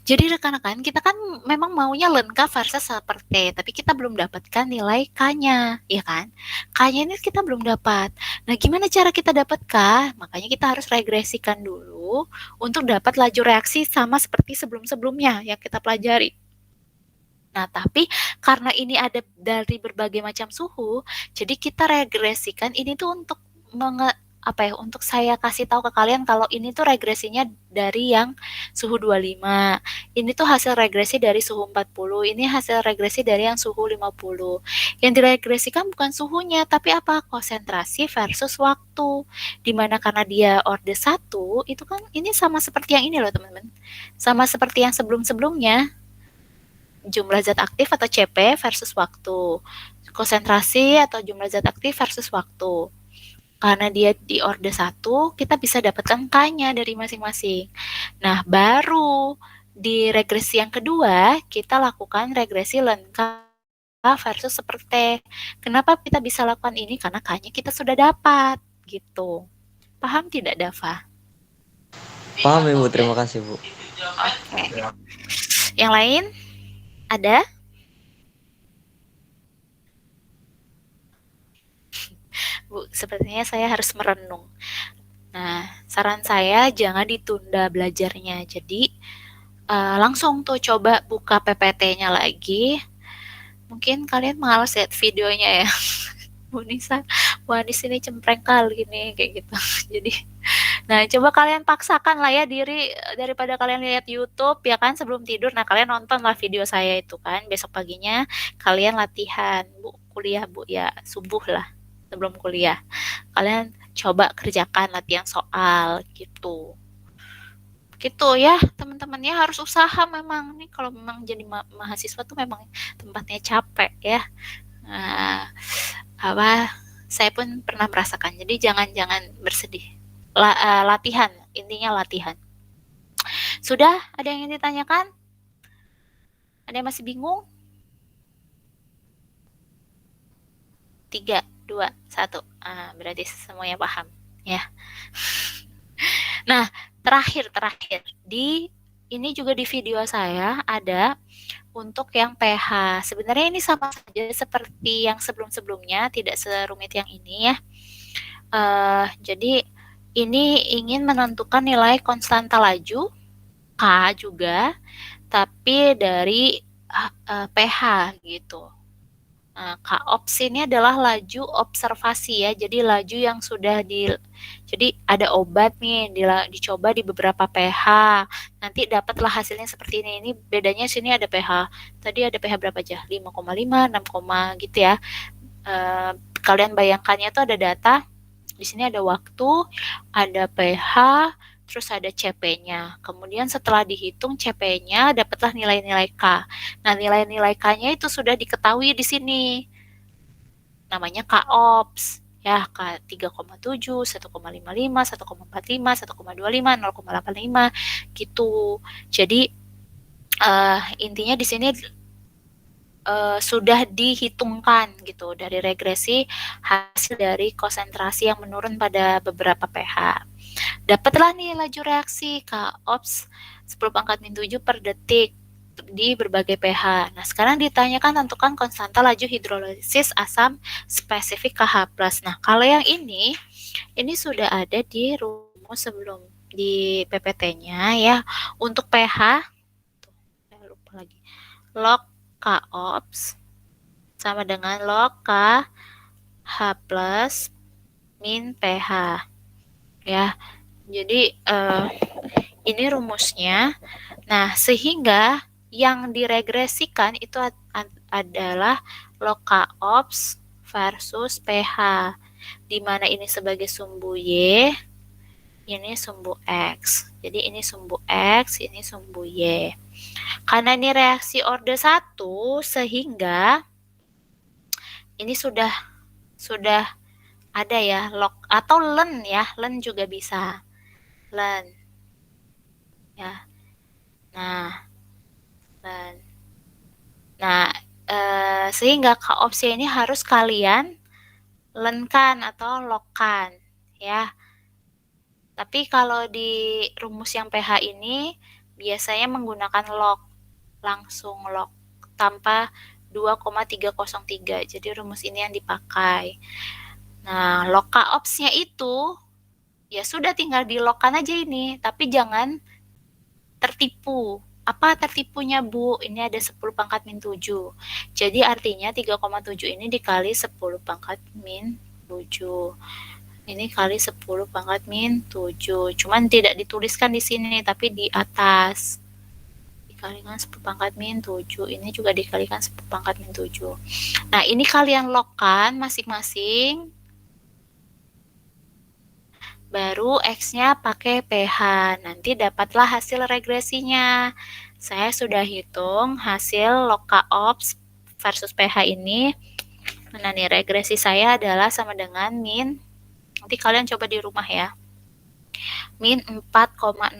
S1: jadi rekan-rekan kita kan memang maunya lengkap versus seperti, tapi kita belum dapatkan nilai K-nya, ya kan? K-nya ini kita belum dapat. Nah, gimana cara kita dapat K? Makanya kita harus regresikan dulu untuk dapat laju reaksi sama seperti sebelum-sebelumnya yang kita pelajari. Nah, tapi karena ini ada dari berbagai macam suhu, jadi kita regresikan ini tuh untuk untuk saya kasih tahu ke kalian kalau ini tuh regresinya dari yang suhu 25. Ini tuh hasil regresi dari suhu 40. Ini hasil regresi dari yang suhu 50. Yang diregresikan bukan suhunya, tapi apa? Konsentrasi versus waktu. Dimana karena dia orde 1, itu kan ini sama seperti yang ini loh teman-teman. Sama seperti yang sebelum-sebelumnya. Jumlah zat aktif atau CP versus waktu. Konsentrasi atau jumlah zat aktif versus waktu. Karena dia di orde 1, kita bisa dapatkan K-nya dari masing-masing. Nah, baru di regresi yang kedua, kita lakukan regresi lengkap versus seperti. Kenapa kita bisa lakukan ini? Karena K-nya kita sudah dapat, gitu. Paham tidak, Dava?
S6: Paham Ibu, terima kasih Bu.
S1: Oke. Yang lain? Ada? Bu, sepertinya saya harus merenung. Nah, saran saya jangan ditunda belajarnya. Jadi, langsung tuh coba buka PPT-nya lagi. Mungkin kalian males lihat videonya ya. Bu Nisa, Bu Anis ini cempreng kali nih, kayak gitu. Jadi, nah coba kalian paksakan lah ya diri daripada kalian lihat YouTube ya kan sebelum tidur. Nah kalian nonton lah video saya itu kan. Besok paginya kalian latihan. Bu, kuliah Bu ya, subuh lah sebelum kuliah. Kalian coba kerjakan latihan soal gitu. Gitu ya teman-temannya, harus usaha memang nih kalau memang jadi mahasiswa tuh memang tempatnya capek ya. Nah, saya pun pernah merasakan. Jadi jangan bersedih. Latihan, intinya latihan. Sudah ada yang ingin ditanyakan? Ada yang masih bingung? 3, 2, 1. Berarti semuanya paham ya. Nah, terakhir ini juga di video saya ada untuk yang pH. Sebenarnya ini sama saja seperti yang sebelum-sebelumnya, tidak serumit yang ini ya. Jadi ini ingin menentukan nilai konstanta laju K juga, tapi dari pH gitu. Nah, K-ops ini adalah laju observasi ya. Jadi laju yang sudah jadi ada obat nih dicoba di beberapa pH. Nanti dapatlah hasilnya seperti ini. Ini bedanya sini ada pH. Tadi ada pH berapa aja? 5,5, 6, gitu ya. Kalian bayangkannya itu ada data. Di sini ada waktu, ada pH, terus ada CP-nya. Kemudian setelah dihitung CP-nya, dapatlah nilai-nilai K. Nah, nilai-nilai K-nya itu sudah diketahui di sini. Namanya K-ops. Ya, K 3,7, 1,55, 1,45, 1,25, 0,85 gitu. Jadi intinya di sini sudah dihitungkan gitu dari regresi hasil dari konsentrasi yang menurun pada beberapa pH. Dapatlah nih laju reaksi K-ops 10⁻⁷ per detik di berbagai pH. Nah, sekarang ditanyakan tentukan konstanta laju hidrolisis asam spesifik KH+. Nah, kalau yang ini sudah ada di rumus sebelum di PPT-nya ya. Untuk pH, saya lupa lagi. Log K-ops sama dengan log KH+ min pH. Ya, jadi ini rumusnya. Nah, sehingga yang diregresikan itu adalah log K-ops versus pH, di mana ini sebagai sumbu Y, ini sumbu X. Jadi ini sumbu X, ini sumbu Y. Karena ini reaksi orde 1, sehingga ini sudah ada ya log atau len ya, len juga bisa. Len. Ya. Nah, len. Nah, sehingga K-ops ini harus kalian lenkan atau logkan ya. Tapi kalau di rumus yang PH ini biasanya menggunakan log, langsung log tanpa 2,303. Jadi rumus ini yang dipakai. Nah, log K-ops-nya itu ya sudah tinggal dilogkan aja ini, tapi jangan tertipu. Apa tertipunya, Bu? Ini ada 10 pangkat min 7. Jadi artinya 3,7 ini dikali 10 pangkat min 7. Ini kali 10 pangkat min 7. Cuman tidak dituliskan di sini, tapi di atas. Dikalikan 10 pangkat min 7. Ini juga dikalikan 10 pangkat min 7. Nah, ini kalian logkan masing-masing. Baru X-nya pakai PH. Nanti dapatlah hasil regresinya. Saya sudah hitung hasil log K-ops versus PH ini. Nah, nih regresi saya adalah sama dengan min, nanti kalian coba di rumah ya, min 4,62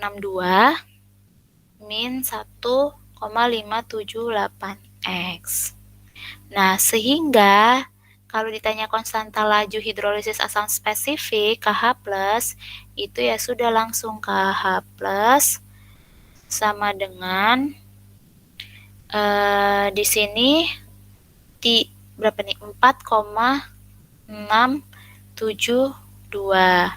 S1: min 1,578X. Nah, sehingga kalau ditanya konstanta laju hidrolisis asam spesifik KH+, itu ya sudah langsung KH+ sama dengan di sini berapa nih? 4,672.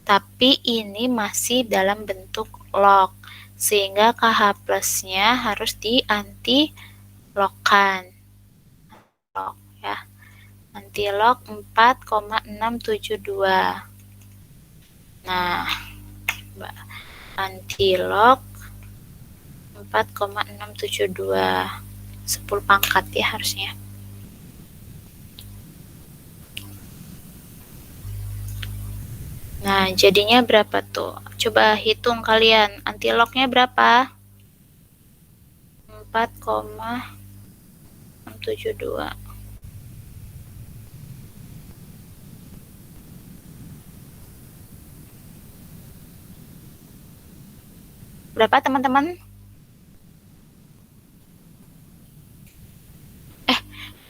S1: Tapi ini masih dalam bentuk log, sehingga KH plusnya harus di-anti-logkan. Log ya. Anti-log 4,672. Nah, anti-log 4,672. 10 pangkat ya harusnya. Nah, jadinya berapa tuh? Coba hitung kalian. Antilognya berapa? 4,672. Berapa teman-teman?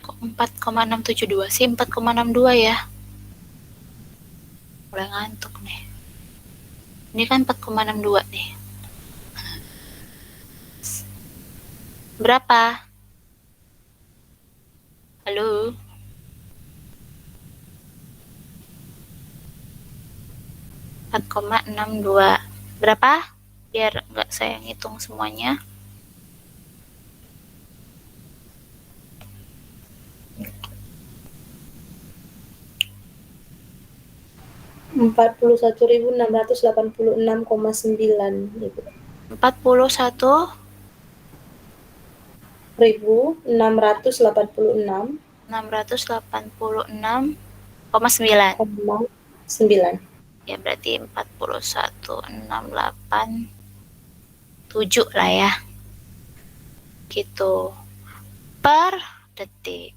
S1: Kok 4,672 sih? 4,62 ya? Mulai ngantuk nih. Ini kan 4,62 nih. Berapa? Halo? .62. Berapa? Biar nggak saya ngitung semuanya.
S3: Rp41.686,9 Ibu.
S1: 41.686,9.
S3: 686,9.
S1: Ya berarti 41.687 lah ya. Gitu. Per detik.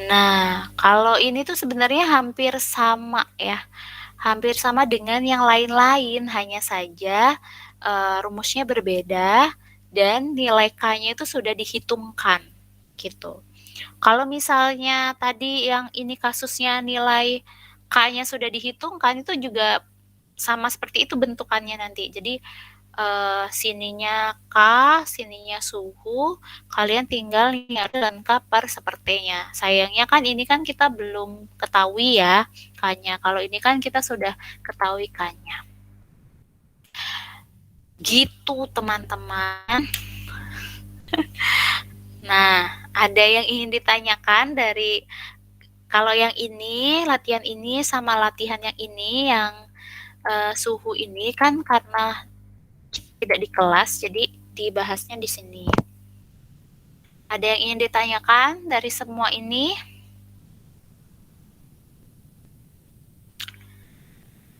S1: Nah, kalau ini tuh sebenarnya hampir sama ya. Hampir sama dengan yang lain-lain, hanya saja rumusnya berbeda dan nilai K-nya itu sudah dihitungkan gitu. Kalau misalnya tadi yang ini kasusnya nilai K-nya sudah dihitungkan, itu juga sama seperti itu bentukannya nanti. Jadi sininya K, sininya suhu, kalian tinggal nyari K per sepertinya. Sayangnya kan ini kan kita belum ketahui ya K-nya. Kalau ini kan kita sudah ketahui K-nya. Gitu teman-teman. Nah, ada yang ingin ditanyakan dari kalau yang ini, latihan ini sama latihan yang ini, yang suhu ini kan karena tidak di kelas, jadi dibahasnya di sini. Ada yang ingin ditanyakan dari semua ini?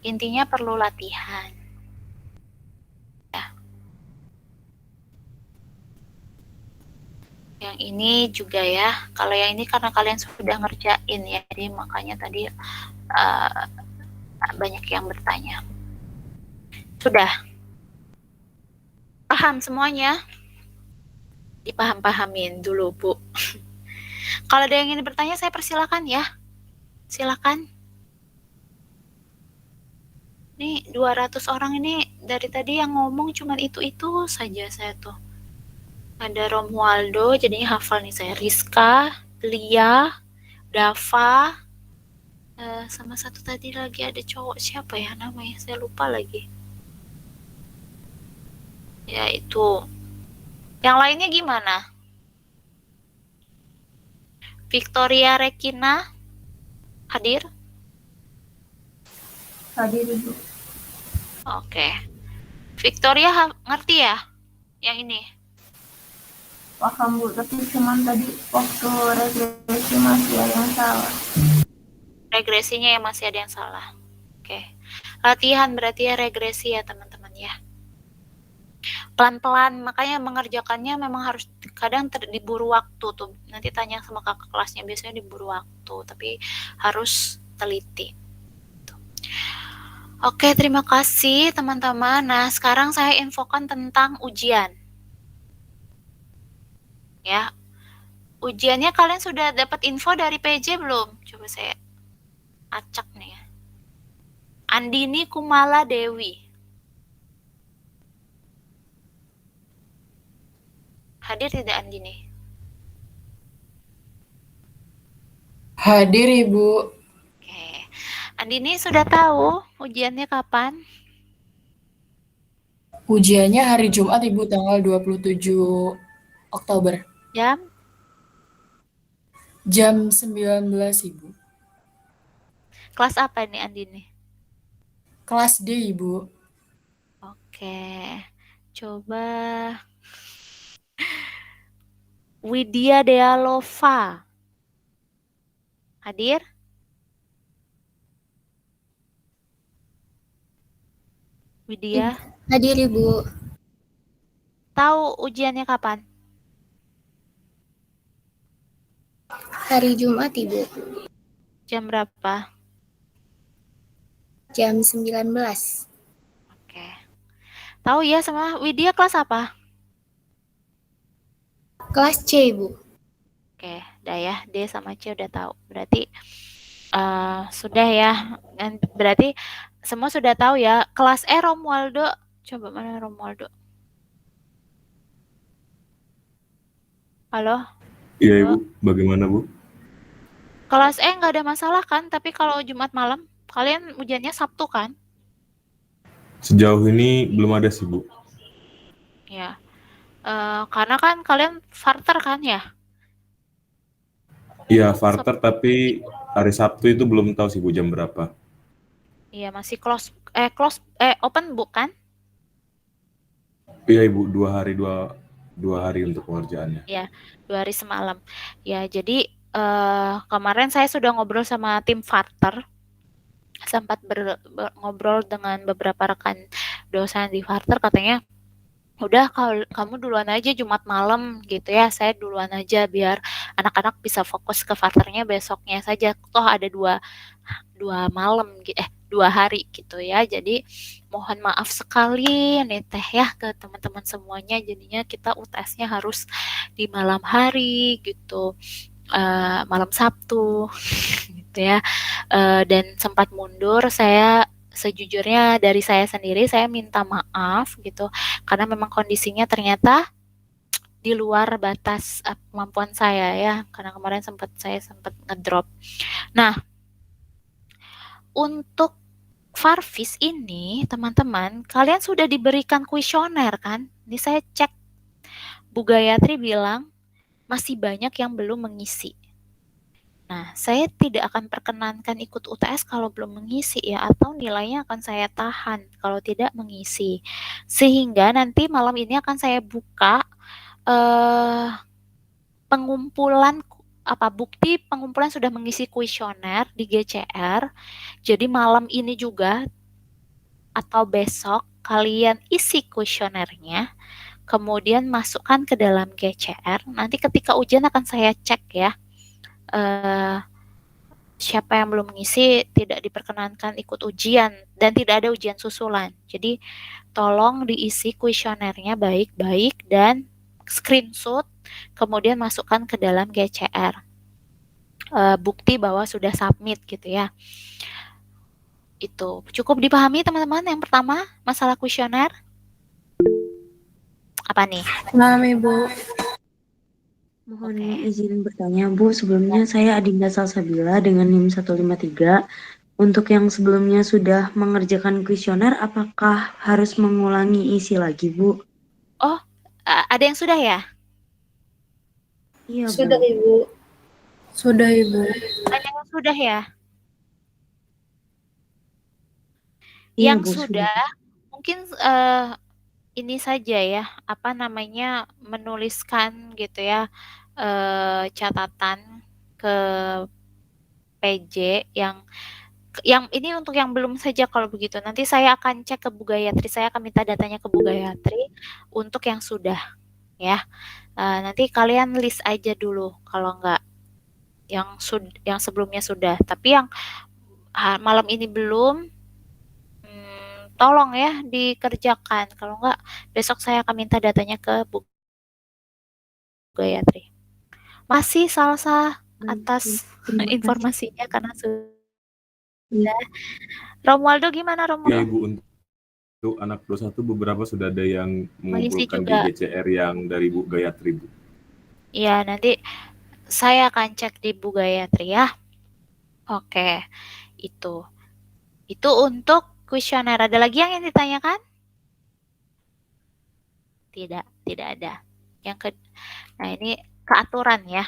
S1: Intinya perlu latihan. Ya. Yang ini juga ya. Kalau yang ini karena kalian sudah ngerjain ya, jadi makanya tadi banyak yang bertanya. Sudah? Paham semuanya? Dipaham-pahamin dulu, Bu. Kalau ada yang ingin bertanya, saya persilakan ya. Silakan. Nih 200 orang ini dari tadi yang ngomong cuman itu-itu saja saya tuh. Ada Romualdo, jadinya hafal nih saya. Rizka, Lia, Dava, sama satu tadi lagi ada cowok siapa ya namanya? Saya lupa lagi. Ya itu. Yang lainnya gimana? Victoria Rekina hadir?
S7: Hadir Ibu.
S1: Oke. Victoria ngerti ya? Yang ini.
S7: Paham Bu, tapi cuman tadi waktu regresi masih ada yang salah.
S1: Regresinya yang masih ada yang salah. Oke. Latihan berarti ya regresi ya teman-teman ya. Pelan-pelan, makanya mengerjakannya memang harus kadang diburu waktu tuh. Nanti tanya sama kakak kelasnya, biasanya diburu waktu, tapi harus teliti. Oke, terima kasih teman-teman. Nah, sekarang saya infokan tentang ujian. Ya. Ujiannya kalian sudah dapat info dari PJ belum? Coba saya acak nih ya. Andini Kumala Dewi. Hadir tidak Andini?
S5: Hadir Ibu.
S1: Oke. Andini sudah tahu ujiannya kapan?
S5: Ujiannya hari Jumat Ibu tanggal 27 Oktober.
S1: Jam?
S5: Jam 19 Ibu.
S1: Kelas apa nih Andini?
S5: Kelas D Ibu.
S1: Oke. Coba Widya Dealova. Hadir? Widya?
S3: Hadir Ibu.
S1: Tahu ujiannya kapan?
S3: Hari Jumat Ibu.
S1: Jam berapa?
S3: Jam 19.
S1: Oke. Tahu ya sama Widya kelas apa?
S3: Kelas C Ibu.
S1: Oke, udah ya. D sama C udah tahu. Berarti sudah ya. Berarti semua sudah tahu ya. Kelas E Romualdo. Coba mana Romualdo? Halo?
S2: Iya Ibu, bagaimana Bu?
S1: Kelas E nggak ada masalah kan? Tapi kalau Jumat malam, kalian ujiannya Sabtu kan?
S2: Sejauh ini belum ada sih Bu.
S1: Ya. Karena kan kalian farter kan ya?
S2: Iya, Farter tapi hari Sabtu itu belum tahu sih Bu jam berapa.
S1: Iya, masih open book kan?
S2: Iya Ibu, dua hari untuk pengerjaannya.
S1: Ya, 2 hari semalam. Ya, jadi kemarin saya sudah ngobrol sama tim Farter, sempat ngobrol dengan beberapa rekan dosen di Farter, katanya udah kalau kamu duluan aja Jumat malam gitu ya, saya duluan aja biar anak-anak bisa fokus ke Farternya besoknya saja, toh ada dua malam 2 hari gitu ya. Jadi mohon maaf sekali nih Teh ya ke teman-teman semuanya, jadinya kita UTS-nya harus di malam hari gitu, malam Sabtu gitu ya. Dan sempat mundur, saya sejujurnya dari saya sendiri saya minta maaf gitu, karena memang kondisinya ternyata di luar batas kemampuan saya ya, karena kemarin saya sempat ngedrop. Nah, untuk Farvis ini, teman-teman, kalian sudah diberikan kuesioner kan? Ini saya cek, Bu Gayatri bilang masih banyak yang belum mengisi. Nah, saya tidak akan perkenankan ikut UTS kalau belum mengisi ya, atau nilainya akan saya tahan kalau tidak mengisi. Sehingga nanti malam ini akan saya buka pengumpulan bukti pengumpulan sudah mengisi kuesioner di GCR. Jadi malam ini juga atau besok kalian isi kuesionernya, kemudian masukkan ke dalam GCR. Nanti ketika ujian akan saya cek ya. Siapa yang belum mengisi tidak diperkenankan ikut ujian dan tidak ada ujian susulan. Jadi tolong diisi kuesionernya baik-baik dan screenshot kemudian masukkan ke dalam GCR. bukti bahwa sudah submit gitu ya. Itu cukup dipahami teman-teman. Yang pertama masalah kuesioner apa nih?
S5: Paham Ibu.
S4: Mohon
S1: Oke.
S4: izin bertanya Bu, sebelumnya saya Adinda Salsabila dengan NIM 153. Untuk yang sebelumnya sudah mengerjakan kuesioner, apakah harus mengulangi isi lagi Bu?
S1: Oh, ada yang sudah ya?
S4: Iya Bu.
S3: Sudah Ibu.
S5: Sudah Ibu.
S1: Ada yang sudah ya?
S4: Iya
S1: Yang
S4: Bu,
S1: sudah mungkin ini saja ya, apa namanya, menuliskan gitu ya, catatan ke PJ yang ini untuk yang belum saja kalau begitu. Nanti saya akan cek ke Bu Gayatri, saya akan minta datanya ke Bu Gayatri untuk yang sudah ya. Nanti kalian list aja dulu kalau enggak yang sebelumnya sudah. Tapi yang malam ini belum, tolong ya dikerjakan. Kalau enggak besok saya akan minta datanya ke Bu Gayatri. Masih Salsa atas
S4: terima kasih.
S1: informasinya karena sudah. Romualdo gimana
S2: Ya
S1: Romualdo?
S2: Ibu, untuk anak 21 beberapa sudah ada yang
S1: Mengisi
S2: mengumpulkan di
S1: juga.
S2: GCR yang dari Bu Gayatri Bu.
S1: Iya, nanti saya akan cek di Bu Gayatri ya. Oke, itu. Itu untuk kuesioner. Ada lagi yang ingin ditanyakan? Tidak ada. Nah ini keaturan ya.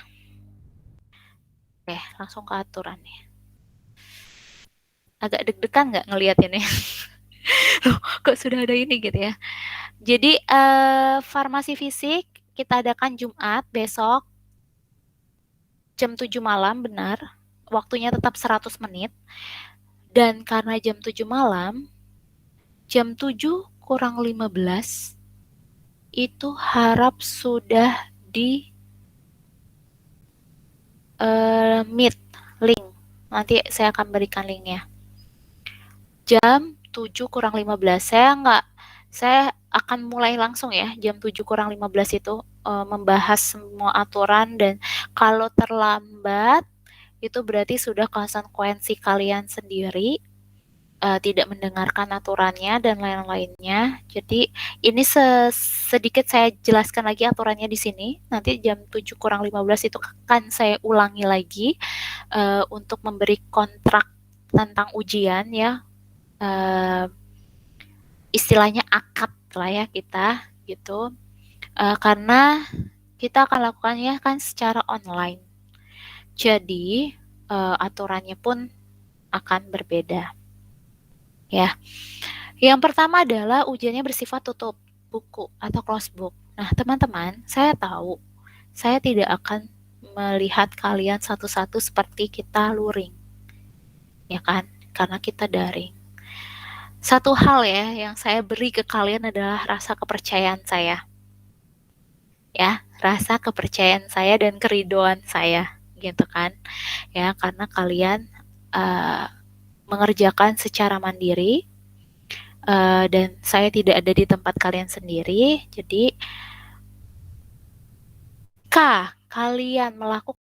S1: Oke, langsung ke aturan nih. Agak deg-degan nggak ngeliatinnya? Loh, kok sudah ada ini gitu ya. Jadi farmasi fisik kita adakan Jumat besok jam 7 malam, benar. Waktunya tetap 100 menit. Dan karena jam 7 malam, jam 7 kurang 15 itu harap sudah di meet link. Nanti saya akan berikan linknya. Jam 7 kurang 15. Saya akan mulai langsung ya, jam 7 kurang 15 itu membahas semua aturan, dan kalau terlambat itu berarti sudah konsekuensi kalian sendiri, tidak mendengarkan aturannya dan lain-lainnya. Jadi ini sedikit saya jelaskan lagi aturannya di sini. Nanti jam 7 kurang 15 itu akan saya ulangi lagi untuk memberi kontrak tentang ujian ya. Istilahnya akad lah ya kita gitu. Karena kita akan lakukannya kan secara online. Jadi aturannya pun akan berbeda. Ya. Yang pertama adalah ujiannya bersifat tutup buku atau close book. Nah, teman-teman, saya tahu saya tidak akan melihat kalian satu-satu seperti kita luring. Ya kan? Karena kita daring. Satu hal ya yang saya beri ke kalian adalah rasa kepercayaan saya. Ya, rasa kepercayaan saya dan keridoan saya, gitu kan. Ya, karena kalian mengerjakan secara mandiri, dan saya tidak ada di tempat kalian sendiri. Jadi, jika kalian melakukan